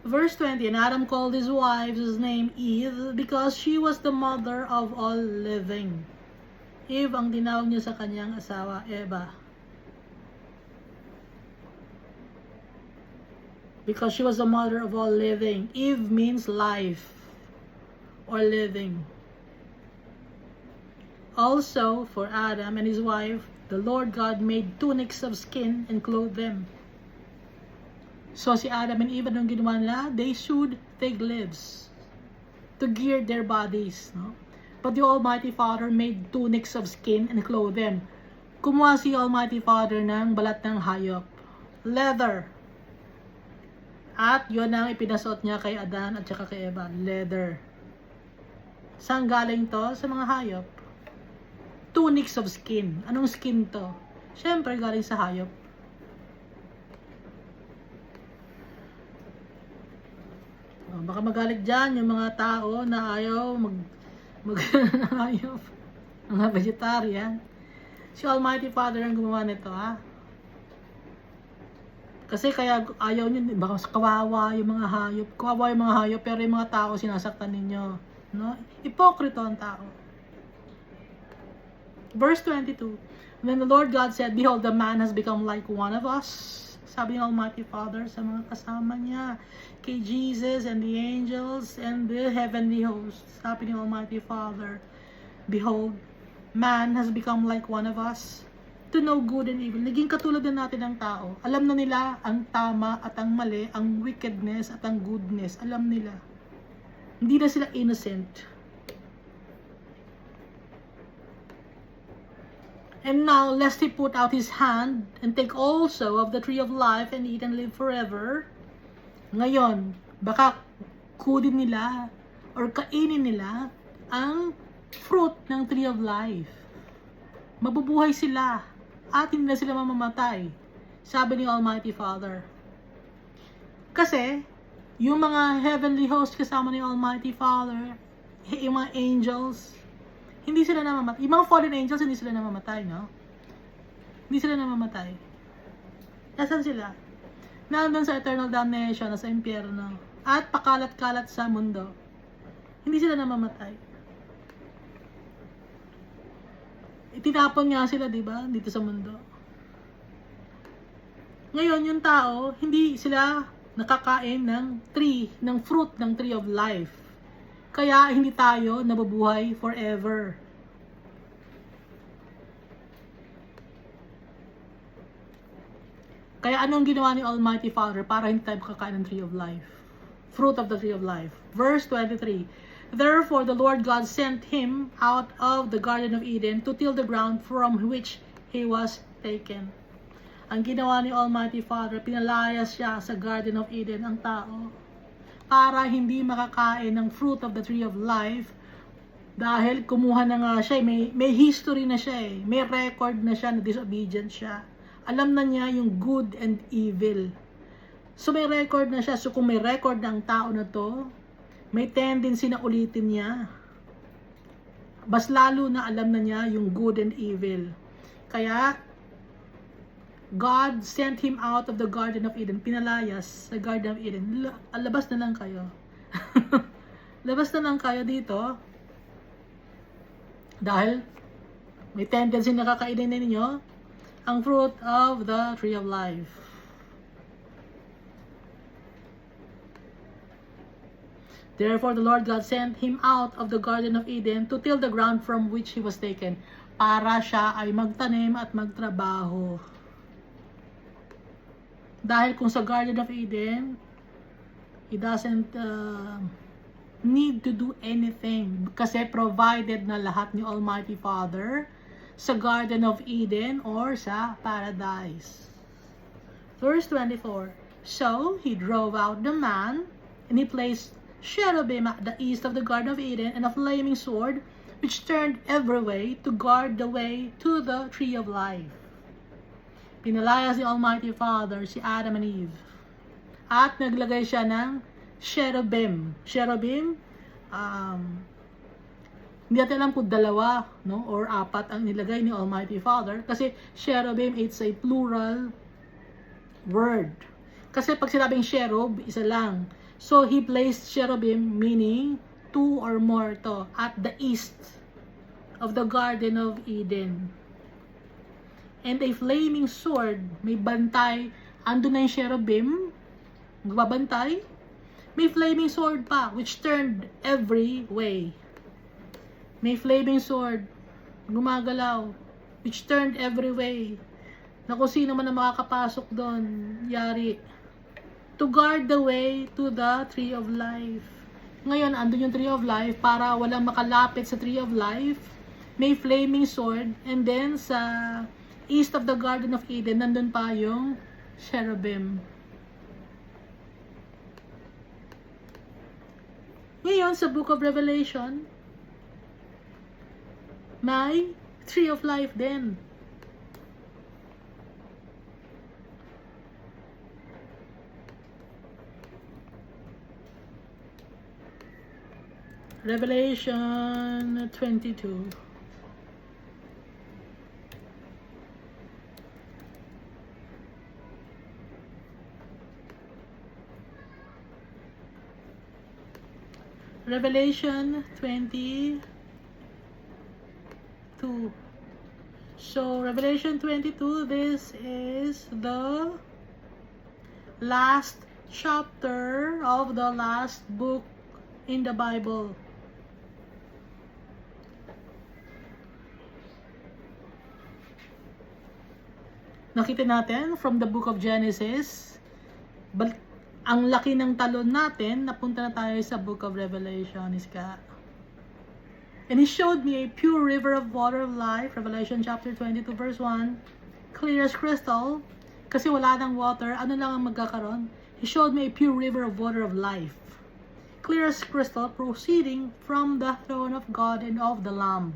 Verse 20, and Adam called his wife's name Eve because she was the mother of all living. Eve ang tinawag niya sa kanyang asawa, Eva. Because she was the mother of all living. Eve means life or living. Also, for Adam and his wife, the Lord God made tunics of skin and clothed them. So si Adam and Eve, anong ginawa nila? They sewed fig leaves to gear their bodies. No? But the Almighty Father made tunics of skin and clothed them. Kumuha si Almighty Father ng balat ng hayop. Leather. At yun ang ipinasuot niya kay Adan at saka kay Eva. Leather. Saan galing to? Sa mga hayop. Tunics of skin. Anong skin to? Siyempre galing sa hayop. Baka magalit dyan yung mga tao na ayaw hayop. Mga vegetarian. Si Almighty Father ang gumawa nito, Kasi kaya ayaw nyo, baka kawawa yung mga hayop. Kawawa yung mga hayop, pero yung mga tao sinasaktan ninyo. No? Hipokrito ang tao. Verse 22. Then the Lord God said, behold, the man has become like one of us. Sabi ng Almighty Father sa mga kasama niya, kay Jesus and the angels and the heavenly hosts. Sabi ng Almighty Father, behold, man has become like one of us to know good and evil. Naging katulad na natin ng tao. Alam na nila ang tama at ang mali, ang wickedness at ang goodness. Alam nila. Hindi na sila innocent. And now, lest he put out his hand and take also of the tree of life and eat and live forever. Ngayon, baka kunin nila or kainin nila ang fruit ng tree of life. Mabubuhay sila at hindi na sila mamamatay. Sabi ni Almighty Father. Kasi, yung mga heavenly host kasama ni Almighty Father, yung mga angels, hindi sila namamatay. Yung mga fallen angels, hindi sila namamatay, no? Hindi sila namamatay. Nasaan sila? Nandun sa eternal damnation, sa impyerno. At pakalat-kalat sa mundo. Hindi sila namamatay. Itinapon nga sila, di ba? Dito sa mundo. Ngayon, yung tao, hindi sila nakakain ng tree, ng fruit ng tree of life. Kaya hindi tayo nabubuhay forever. Kaya anong ginawa ni Almighty Father para hindi tayo makakain ng tree of life? Fruit of the tree of life. Verse 23. Therefore the Lord God sent him out of the Garden of Eden to till the ground from which he was taken. Ang ginawa ni Almighty Father, pinalayas siya sa Garden of Eden ang tao para hindi makakain ng fruit of the tree of life dahil kumuha na nga siya, may history na siya may record na siya na disobedient siya. Alam na niya yung good and evil. So may record na siya. So kung may record ng tao na to, may tendency na ulitin niya. Bas lalo na alam na niya yung good and evil. Kaya God sent him out of the Garden of Eden. Pinalayas sa Garden of Eden. Labas na lang kayo. Labas na lang kayo dito. Dahil may tendency na kakainin ninyo ang fruit of the tree of life. Therefore the Lord God sent him out of the Garden of Eden to till the ground from which he was taken. Para siya ay magtanim at magtrabaho. Dahil kung sa Garden of Eden, he doesn't need to do anything. Kasi provided na lahat ni Almighty Father sa Garden of Eden or sa Paradise. Verse 24. So he drove out the man And he placed cherubim at the east of the Garden of Eden, and a flaming sword, which turned every way to guard the way to the tree of life. Pinalayas ni Almighty Father si Adam and Eve. At naglagay siya ng cherubim. Cherubim, hindi natin alam kung dalawa, no, or apat ang nilagay ni Almighty Father. Kasi cherubim, it's a plural word. Kasi pag sinabing cherub, isa lang. So, he placed cherubim, meaning two or more to, at the east of the Garden of Eden. And a flaming sword, may bantay, ando na yung cherubim, magbabantay, may flaming sword pa, which turned every way. May flaming sword, gumagalaw, which turned every way. Na kung sino man ang makakapasok doon, yari. To guard the way to the tree of life. Ngayon, andun yung tree of life para walang makalapit sa tree of life. May flaming sword. And then, sa east of the Garden of Eden, nandun pa yung cherubim. Ngayon, sa Book of Revelation, may tree of life din. Revelation 22. Revelation 22. So, Revelation 22, this is the last chapter of the last book in the Bible. Nakita natin from the book of Genesis, but ang laki ng talon natin, napunta na tayo sa book of Revelation. Iska. And he showed me a pure river of water of life, Revelation chapter 22 verse 1, clear as crystal, kasi wala ng water, ano lang ang magkakaroon? He showed me a pure river of water of life, clear as crystal, proceeding from the throne of God and of the Lamb.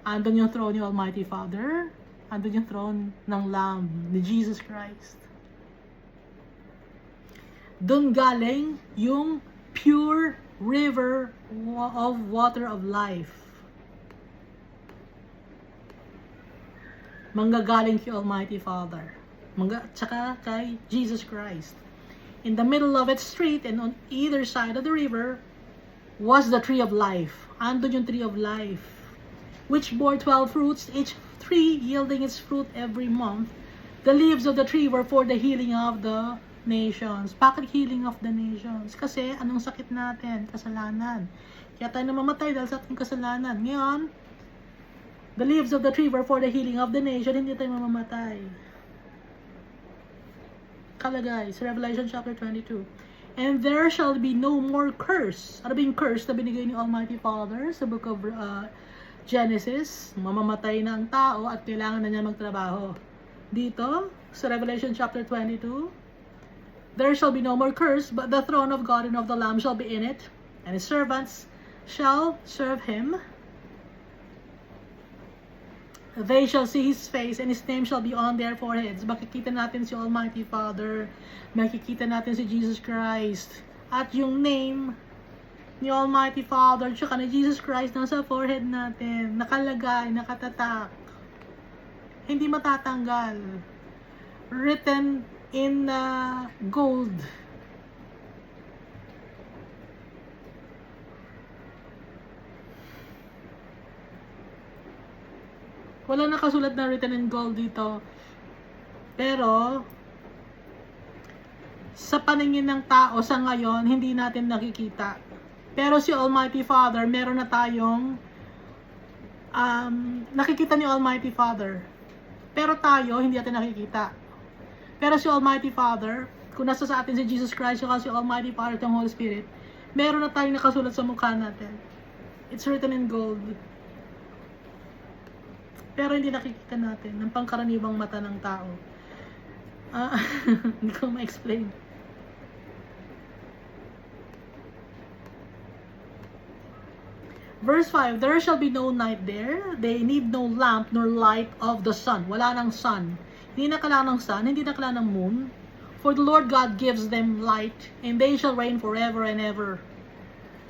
Andun yung throne ni Almighty Father, andun yung throne ng Lamb, ni Jesus Christ. Doon galing yung pure river of water of life. Manggagaling kay Almighty Father. Tsaka kay Jesus Christ. In the middle of its street and on either side of the river was the tree of life. Andun yung tree of life, which bore 12 fruits, each tree yielding its fruit every month. The leaves of the tree were for the healing of the nations. Bakit healing of the nations? Kasi anong sakit natin? Kasalanan. Kaya tayo namamatay dahil sa ating kasalanan. Ngayon, the leaves of the tree were for the healing of the nation. Hindi tayo mamamatay. Kalagay sa Revelation chapter 22. And there shall be no more curse. Ano ba yung curse na binigay ni Almighty Father sa book of Genesis? Mamamatay na ang tao at kailangan na niya magtrabaho. Dito, sa Revelation chapter 22, there shall be no more curse, but the throne of God and of the Lamb shall be in it, and his servants shall serve him. They shall see his face, and his name shall be on their foreheads. Makikita natin si Almighty Father, makikita natin si Jesus Christ, at yung name ni Almighty Father, tsaka ni Jesus Christ nasa forehead natin, nakalagay, nakatatak, hindi matatanggal, written in gold. Wala nakasulat na written in gold dito. Pero sa paningin ng tao sa ngayon, hindi natin nakikita. Pero si Almighty Father, meron na tayong nakikita ni Almighty Father. Pero tayo, hindi natin nakikita. Pero si Almighty Father, kung nasa sa atin si Jesus Christ, saka si Almighty Father at ang Holy Spirit, meron na tayong nakasulat sa mukha natin. It's written in gold. Pero hindi nakikita natin ng pangkaraniwang mata ng tao. Hindi ko ma-explain. Verse 5, there shall be no night there. They need no lamp nor light of the sun. Wala nang sun. Hindi na kailangan ng sun, hindi na kailangan ng moon. For the Lord God gives them light, and they shall reign forever and ever.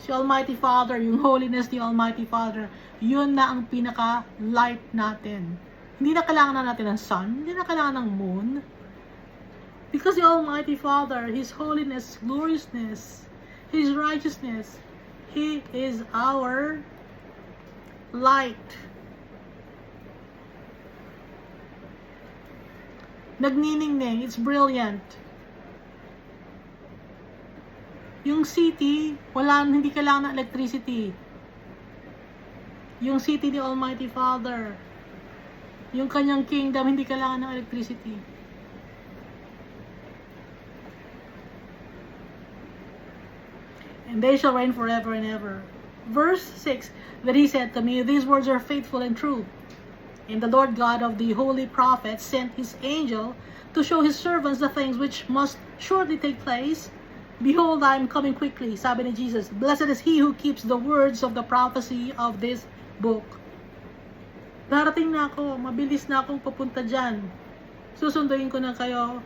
Si Almighty Father, yung holiness ni Almighty Father, yun na ang pinaka-light natin. Hindi na kailangan na natin ng sun, hindi na kailangan ng moon. Because the Almighty Father, His holiness, gloriousness, His righteousness, He is our light. Nagniningning, it's brilliant. Yung city, hindi kailangan ng electricity. Yung city ni Almighty Father, yung kanyang kingdom, hindi kailangan ng electricity. And they shall reign forever and ever. Verse 6, that He said to me, these words are faithful and true. And the Lord God of the holy prophets sent His angel to show His servants the things which must shortly take place. Behold, I am coming quickly, sabi ni Jesus. Blessed is he who keeps the words of the prophecy of this book. Darating na ako, mabilis na akong papunta dyan. Susunduin ko na kayo.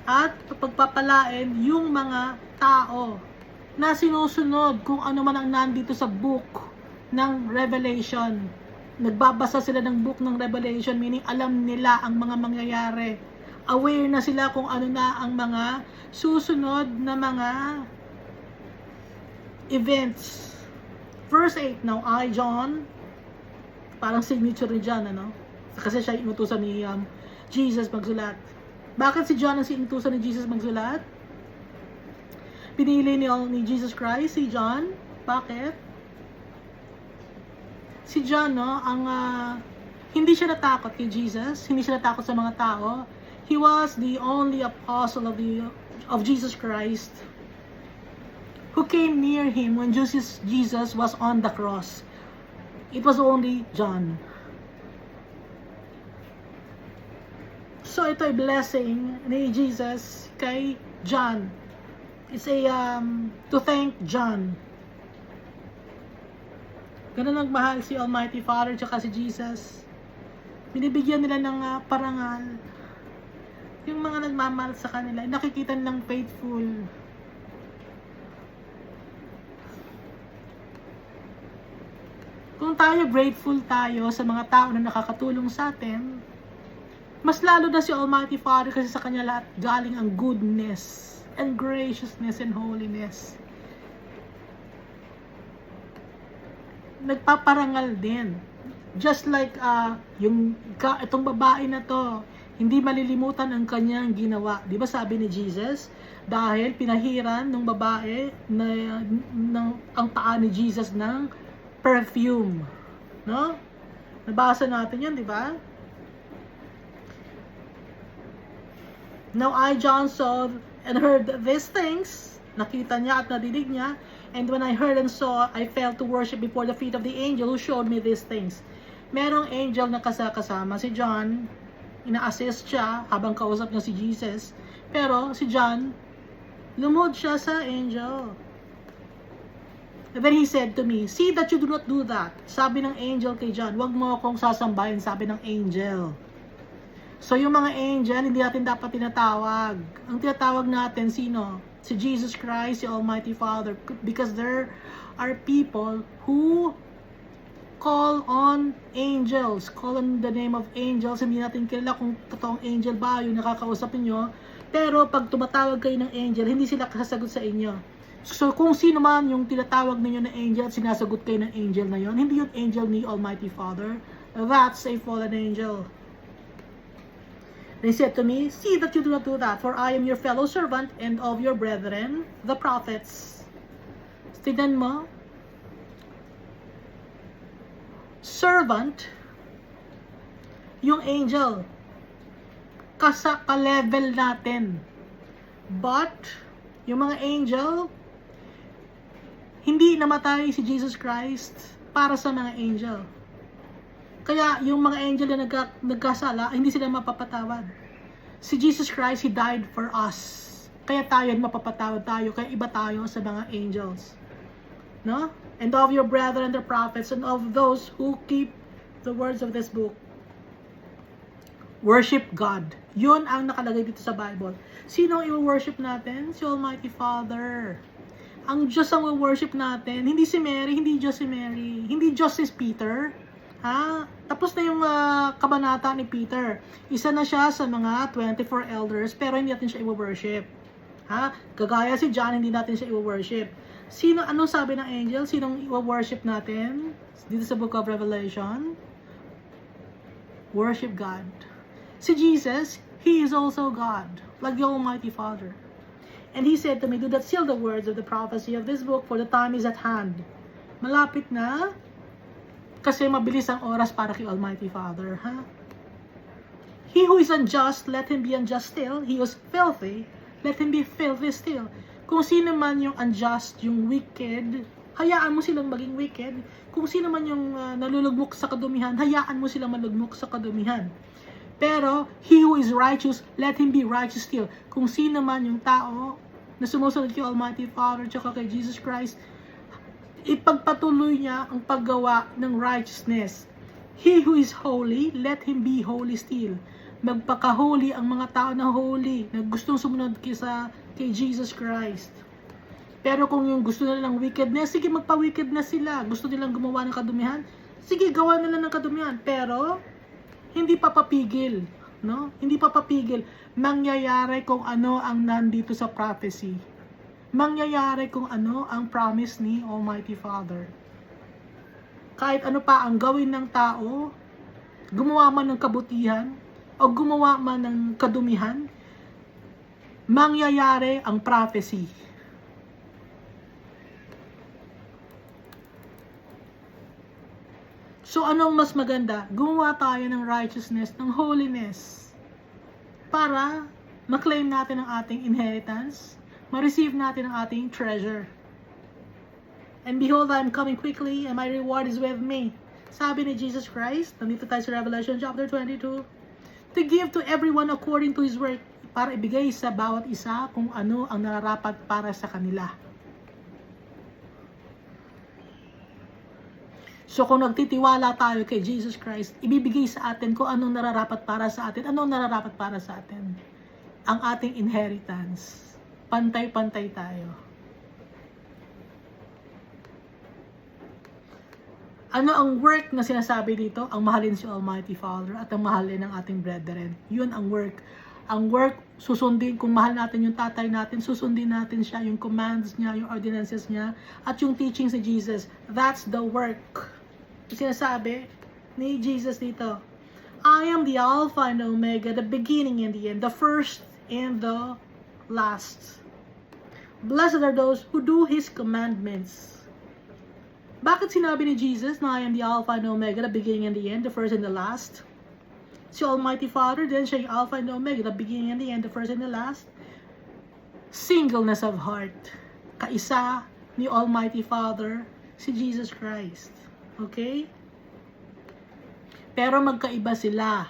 At pagpapalain yung mga tao na sinusunod kung ano man ang nandito sa book ng Revelation. Nagbabasa sila ng book ng Revelation, meaning alam nila ang mga mangyayari. Aware na sila kung ano na ang mga susunod na mga events. Verse 8, now I, John, parang signature ni John, ano? Kasi siya inutusan ni Jesus magsulat. Bakit si John ang inutusan ni Jesus magsulat? Pinili ni Jesus Christ, si John. Bakit? Si John, no, hindi siya natakot kay Jesus, hindi siya natakot sa mga tao. He was the only apostle of Jesus Christ who came near Him when Jesus was on the cross. It was only John. So ito ay blessing ni Jesus kay John. It's a to thank John. Ganun nagmahal si Almighty Father tsaka si Jesus. Binibigyan nila ng parangal. Yung mga nagmamahal sa kanila, nakikita nilang faithful. Kung tayo grateful tayo sa mga tao na nakakatulong sa atin, mas lalo na si Almighty Father kasi sa kanya lahat galing ang goodness and graciousness and holiness. Nagpaparangal din. Just like itong babae na to, hindi malilimutan ang kanyang ginawa. Di ba sabi ni Jesus? Dahil pinahiran ng babae ang paa ni Jesus ng perfume. No? Nabasa natin yan, di ba? Now I, John, saw and heard these things. Nakita niya at nadidig niya. And when I heard and saw, I fell to worship before the feet of the angel who showed me these things. Merong angel na kasama si John. Ina-assist siya habang kausap niya si Jesus. Pero si John, lumuhod siya sa angel. And then he said to me, see that you do not do that. Sabi ng angel kay John, wag mo akong sasambahin, sabi ng angel. So yung mga angel, hindi natin dapat tinatawag. Ang tinatawag natin, sino? Si Jesus Christ, si Almighty Father. Because there are people who call on angels, call on the name of angels. Hindi natin kilala kung totoong angel ba yung nakakausap niyo. Pero pag tumatawag kayo ng angel, hindi sila kasasagot sa inyo. So kung sino man yung tinatawag ninyo na angel, sinasagot kayo ng angel na yon. Hindi yung angel ni Almighty Father. That's a fallen angel. They said to me, see that you do not do that, for I am your fellow servant and of your brethren, the prophets. Tignan mo, servant, yung angel, ka-level natin. But, yung mga angel, hindi namatay si Jesus Christ para sa mga angel. Kaya yung mga angel na nagkasala, hindi sila mapapatawad. Si Jesus Christ, He died for us. Kaya tayo mapapatawad tayo, kaya iba tayo sa mga angels. no? And of your brethren the prophets, and of those who keep the words of this book. Worship God. Yun ang nakalagay dito sa Bible. Sino ang i-worship natin? Si Almighty Father. Ang Diyos ang i-worship natin. Hindi si Mary, hindi Diyos si Mary. Hindi Diyos si Peter. Ha? Tapos na yung kabanata ni Peter. Isa na siya sa mga 24 elders, pero hindi natin siya i-worship. Ha? Kagaya si John, hindi natin siya i-worship. Anong sabi ng angel? Sinong i-worship natin? Dito sa Book of Revelation? Worship God. Si Jesus, He is also God, like the Almighty Father. And He said to me, do not seal the words of the prophecy of this book, for the time is at hand. Malapit na, kasi mabilis ang oras para kay Almighty Father. Ha? He who is unjust, let him be unjust still. He who is filthy, let him be filthy still. Kung sino man yung unjust, yung wicked, hayaan mo silang maging wicked. Kung sino man yung nalulugmok sa kadumihan, hayaan mo silang malugmok sa kadumihan. Pero, he who is righteous, let him be righteous still. Kung sino man yung tao na sumusunod kay Almighty Father tsaka kay Jesus Christ, ipagpatuloy niya ang paggawa ng righteousness. He who is holy, let him be holy still. Magpaka-holy ang mga tao na holy, na gustong sumunod kay Jesus Christ. Pero kung yung gusto nila ng wickedness, sige, magpa-wickedness sila. Gusto nilang gumawa ng kadumihan, sige, gawa nila ng kadumihan. Pero, hindi papapigil. No? Hindi papapigil. Mangyayari kung ano ang nandito sa prophecy. Mangyayari kung ano ang promise ni Almighty Father. Kahit ano pa ang gawin ng tao, gumawa man ng kabutihan, o gumawa man ng kadumihan, mangyayari ang prophecy. So anong mas maganda? Gumawa tayo ng righteousness, ng holiness, para maklaim natin ang ating inheritance, ma-receive natin ang ating treasure. And behold, I am coming quickly, and my reward is with me. Sabi ni Jesus Christ, nandito tayo sa Revelation chapter 22, to give to everyone according to his work, para ibigay sa bawat isa kung ano ang nararapat para sa kanila. So kung nagtitiwala tayo kay Jesus Christ, ibibigay sa atin kung anong nararapat para sa atin. Anong nararapat para sa atin? Ang ating inheritance. Pantay-pantay tayo. Ano ang work na sinasabi dito? Ang mahalin si Almighty Father at ang mahalin ng ating brethren. Yun ang work. Ang work, susundin, kung mahal natin yung tatay natin, susundin natin siya, yung commands niya, yung ordinances niya, at yung teachings ni Jesus. That's the work. Sinasabi ni Jesus dito, I am the Alpha and Omega, the beginning and the end, the first and the last. Blessed are those who do His commandments. Bakit sinabi ni Jesus na I am the Alpha and Omega, the beginning and the end, the first and the last? Si Almighty Father, then siya yung Alpha and Omega, the beginning and the end, the first and the last. Singleness of heart. Kaisa ni Almighty Father, si Jesus Christ. Okay? Pero magkaiba sila.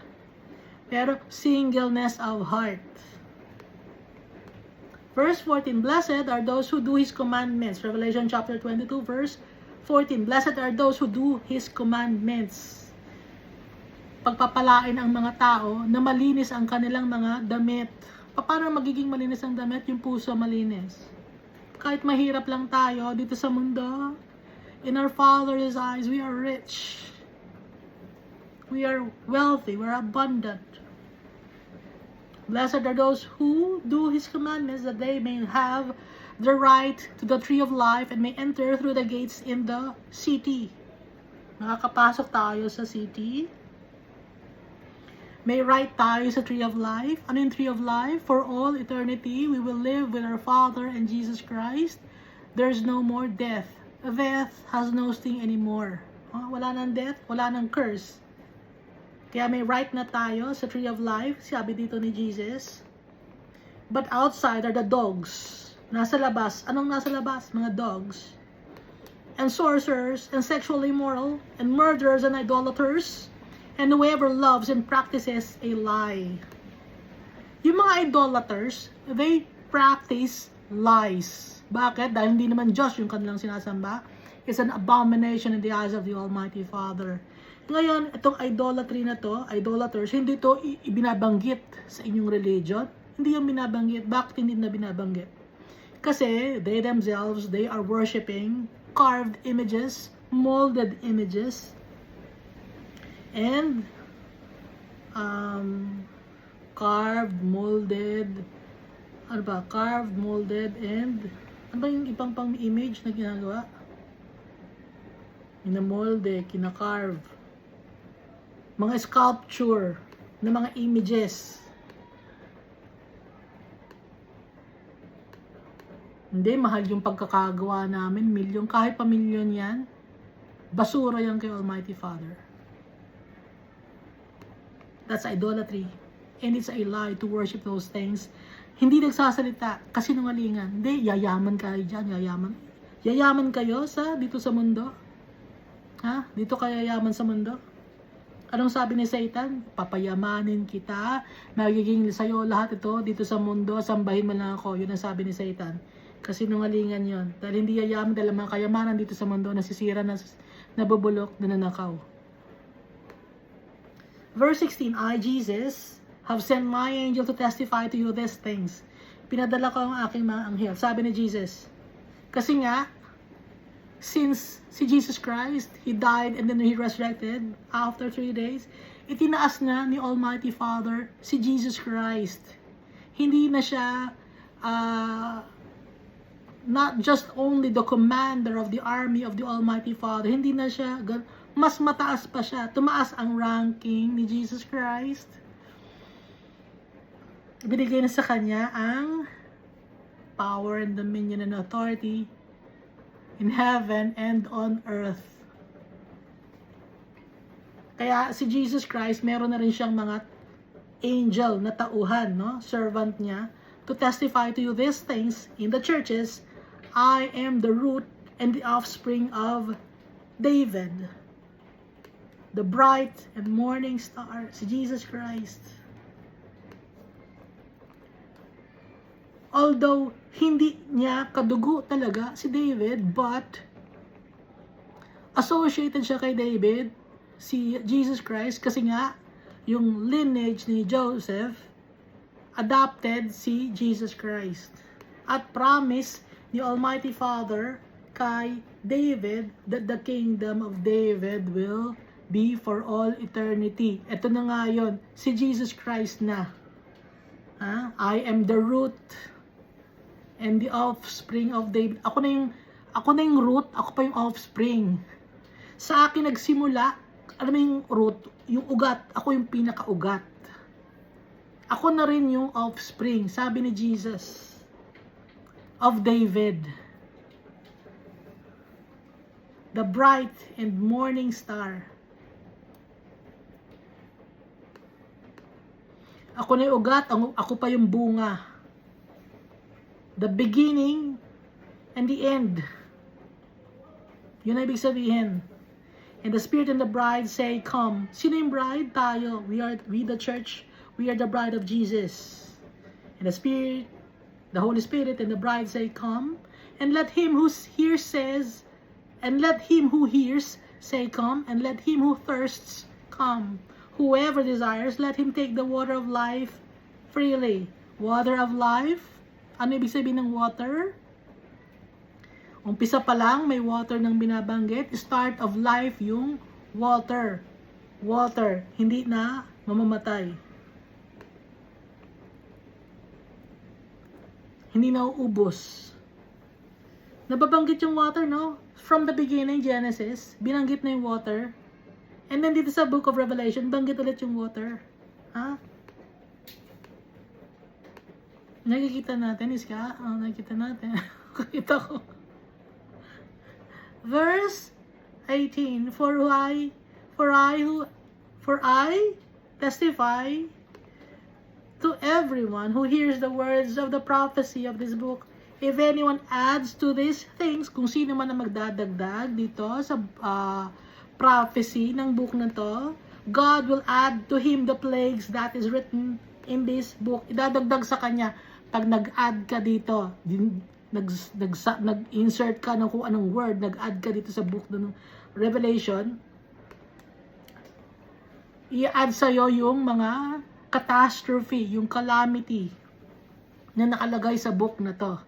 Pero singleness of heart. Verse 14, blessed are those who do His commandments. Revelation chapter 22, verse 14. Blessed are those who do His commandments. Pagpapalain ang mga tao na malinis ang kanilang mga damit. Paano magiging malinis ang damit? Yung puso malinis. Kahit mahirap lang tayo dito sa mundo, in our Father's eyes, we are rich. We are wealthy. We are abundant. Blessed are those who do His commandments, that they may have the right to the tree of life and may enter through the gates in the city. Nakakapasok tayo sa city. May right tayo sa tree of life. Ano yung tree of life? For all eternity, we will live with our Father and Jesus Christ. There's no more death. Death has no sting anymore. Wala nang death, wala nang curse. Kaya may right na tayo sa tree of life, sabi dito ni Jesus. But outside are the dogs. Nasa labas. Anong nasa labas? Mga dogs. And sorcerers, and sexually immoral, and murderers, and idolaters, and whoever loves and practices a lie. Yung mga idolaters, they practice lies. Bakit? Dahil hindi naman Diyos yung kanilang sinasamba. It's an abomination in the eyes of the Almighty Father. Ngayon, itong idolatry na to, idolaters, hindi to ibinabanggit sa inyong religion. Hindi yung binabanggit. Bakit hindi na binabanggit? Kasi they themselves, they are worshiping carved images, molded images, and carved, molded, ano ba? Carved, molded, and ano ba yung ibang pang image na ginagawa? Minamolde, kinakarve. Mga sculpture na mga images. Hindi, mahal yung pagkakagawa namin. Milyon, kahit pa milyon yan, basura yan kay Almighty Father. That's idolatry. And it's a lie to worship those things. Hindi nagsasalita kasi nungalingan. Hindi, yayaman kayo dyan, yayaman. Yayaman kayo dito sa mundo? Ha? Dito kayo yayaman sa mundo? Anong sabi ni Satan? Papayamanin kita, magiging sa'yo lahat ito dito sa mundo, sambahin mo lang ako. Yun ang sabi ni Satan. Kasi nungalingan yon. Dahil hindi yayaman, dahil mga kayamanan dito sa mundo, nasisira, nabubulok, nananakaw. Verse 16, I, Jesus, have sent my angel to testify to you these things. Pinadala ko ang aking mga anghel. Sabi ni Jesus. Kasi nga, since si Jesus Christ, He died and then He resurrected after 3 days, itinaas na ni Almighty Father si Jesus Christ. Hindi na siya not just only the commander of the army of the Almighty Father, hindi na siya, mas mataas pa siya. Tumaas ang ranking ni Jesus Christ. Binigay na sa kanya ang power and dominion and authority in heaven and on earth. Kaya si Jesus Christ, meron na rin siyang mga angel na tauhan, no? Servant niya, to testify to you these things in the churches. I am the root and the offspring of David, the bright and morning star, si Jesus Christ. Although hindi niya kadugo talaga si David, but associated siya kay David, si Jesus Christ, kasi nga yung lineage ni Joseph adopted si Jesus Christ. At promise ni Almighty Father kay David that the kingdom of David will be for all eternity. Ito na nga yun, si Jesus Christ na. I am the root and the offspring of David. Ako na yung root, ako pa yung offspring. Sa akin nagsimula, alam mo yung root, yung ugat, ako yung pinaka-ugat. Ako na rin yung offspring, sabi ni Jesus, of David. The bright and morning star. Ako na yung ugat, ako pa yung bunga. The beginning and the end. Yun ang ibig sabihin. And the Spirit and the bride say, come. Sino yung bride? Tayo. We the church. We are the bride of Jesus. And the Spirit, the Holy Spirit and the bride say, come. And let him who hears says, and let him who hears say, come. And let him who thirsts come. Whoever desires, let him take the water of life freely. Water of life? Ano ibig sabihin ng water? Umpisa pa lang, may water nang binabanggit. Start of life yung water. Water, hindi na mamamatay. Hindi na uubos. Nababanggit yung water, no? From the beginning, Genesis, binanggit na yung water. And then dito sa book of Revelation, banggit ulit yung water. Ha? Nakikita natin, Iska? Nakikita natin. Nakikita ko. Verse 18, For I testify to everyone who hears the words of the prophecy of this book. If anyone adds to these things, kung sino man ang magdadagdag dito sa prophecy ng book na to, God will add to him the plagues that is written in this book. Idadagdag sa kanya pag nag-add ka dito. nag-insert ka ng kung anong word, nag-add ka dito sa book ng Revelation, i-add sa'yo yung mga catastrophe, yung calamity na nakalagay sa book na to.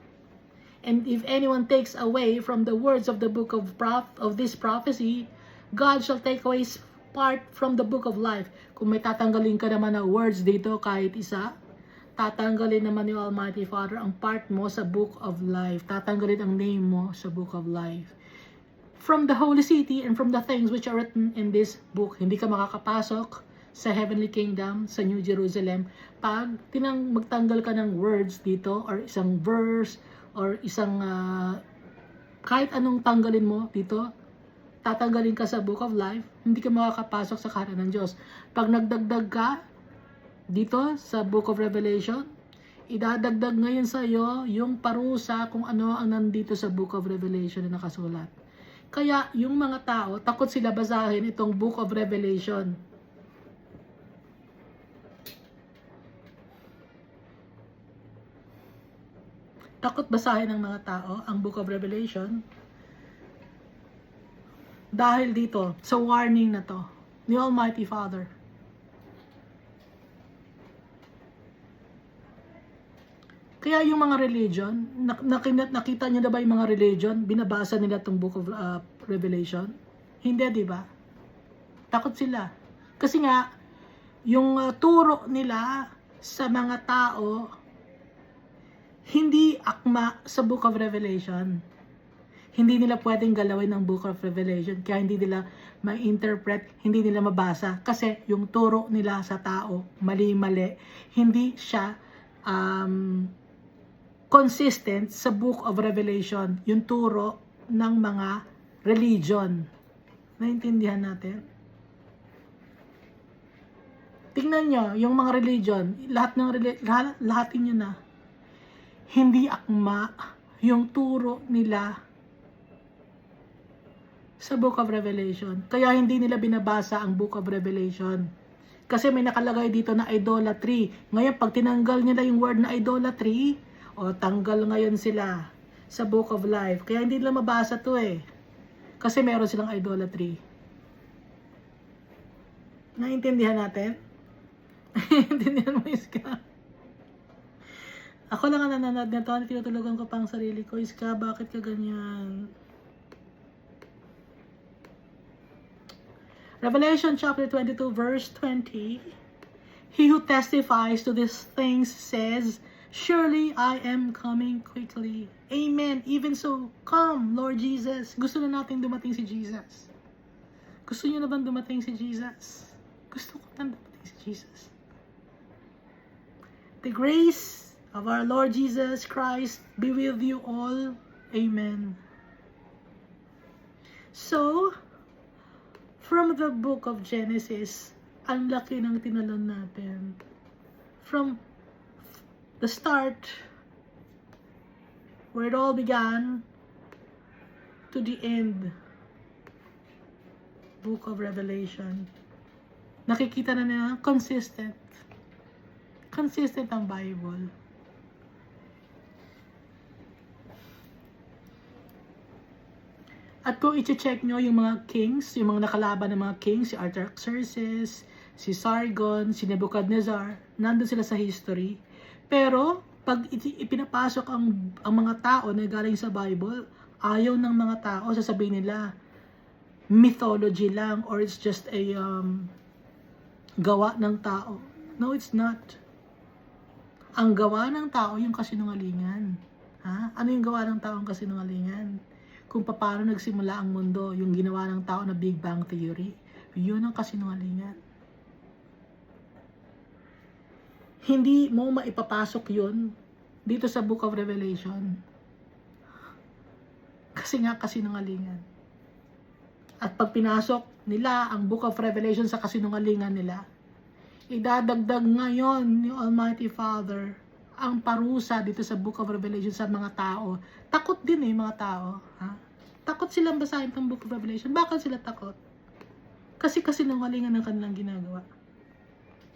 And if anyone takes away from the words of the book of this prophecy, God shall take away his part from the book of life. Kung may tatanggalin ka naman na words dito, kahit isa, tatanggalin naman ni Almighty Father ang part mo sa book of life. Tatanggalin ang name mo sa book of life. From the holy city and from the things which are written in this book. Hindi ka makakapasok sa heavenly kingdom, sa New Jerusalem, pag magtanggal ka ng words dito, or isang verse, or isang kahit anong tanggalin mo dito, tatanggalin ka sa book of life, hindi ka makakapasok sa kaharian ng Diyos. Pag nagdagdag ka dito sa book of Revelation, idadagdag ngayon sa iyo yung parusa kung ano ang nandito sa book of Revelation na nakasulat. Kaya yung mga tao, takot sila basahin itong book of Revelation. Takot basahin ng mga tao ang book of Revelation dahil dito sa warning na to ni Almighty Father. Kaya yung mga religion, nakita nyo na ba yung mga religion, binabasa nila itong book of Revelation? Hindi, di ba? Takot sila. Kasi nga, yung turo nila sa mga tao, hindi akma sa book of Revelation. Hindi nila pwedeng galawin ng book of Revelation, kaya hindi nila ma-interpret, hindi nila mabasa, kasi yung turo nila sa tao, mali-mali. Hindi siya consistent sa book of Revelation, yung turo ng mga religion. Naintindihan natin? Tingnan nyo, yung mga religion, lahatin nyo na, hindi akma yung turo nila sa book of Revelation. Kaya hindi nila binabasa ang book of Revelation. Kasi may nakalagay dito na idolatry. Ngayon, pag tinanggal nila yung word na idolatry, o tanggal ngayon sila sa book of life. Kaya hindi nila mabasa to eh. Kasi meron silang idolatry. Naintindihan natin? Naintindihan mo, Iska? Ako lang ang nanonood nito, tinutulugan ko pang sarili ko. Iska, bakit ka ganyan? Revelation chapter 22 verse 20. He who testifies to these things says, surely I am coming quickly. Amen. Even so, come, Lord Jesus. Gusto na natin dumating si Jesus. Gusto niyo na bang dumating si Jesus? Gusto ko na dumating si Jesus. The grace of our Lord Jesus Christ be with you all. Amen. So, from the book of Genesis, ang laki ng tinalon natin. From the start, where it all began, to the end, book of Revelation. Nakikita na nila, consistent. Consistent ang Bible. At kung i-check nyo yung mga kings, yung mga nakalaban ng mga kings, si Artaxerxes, si Sargon, si Nebuchadnezzar, nandun sila sa history. Pero, pag ipinapasok ang mga tao na galing sa Bible, ayaw ng mga tao, sasabihin nila, mythology lang, or it's just a gawa ng tao. No, it's not. Ang gawa ng tao, yung kasinungalingan. Ha? Ano yung gawa ng tao ang kasinungalingan? Kung paano nagsimula ang mundo, yung ginawa ng tao na Big Bang Theory, yun ang kasinungalingan. Hindi mo maipapasok yun dito sa Book of Revelation. Kasi nga kasinungalingan. At pag pinasok nila ang Book of Revelation sa kasinungalingan nila, idadagdag ngayon ni Almighty Father ang parusa dito sa Book of Revelation sa mga tao. Takot din mga tao. Ha? Takot silang basahin itong Book of Revelation. Bakit sila takot? Kasi kasinungalingan ng kanilang ginagawa.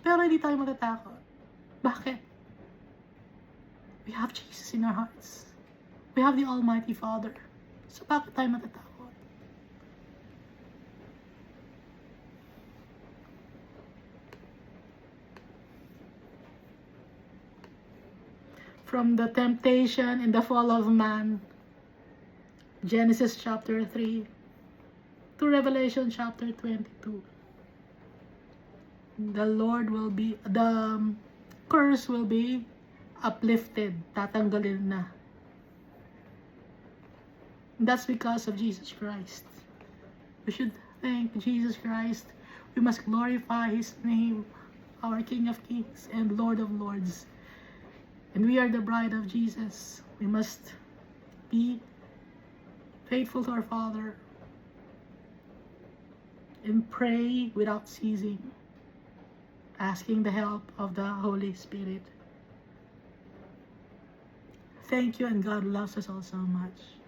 Pero hindi tayo matatakot. Bakit? We have Jesus in our hearts. We have the Almighty Father. So bakit tayo matatakot? From the temptation and the fall of man, Genesis chapter 3 to Revelation chapter 22, the curse will be uplifted, tatanggalin na. That's because of Jesus Christ. We should thank Jesus Christ. We must glorify His name, our King of Kings and Lord of Lords. And we are the bride of Jesus. We must be faithful to our Father and pray without ceasing, asking the help of the Holy Spirit. Thank you, and God loves us all so much.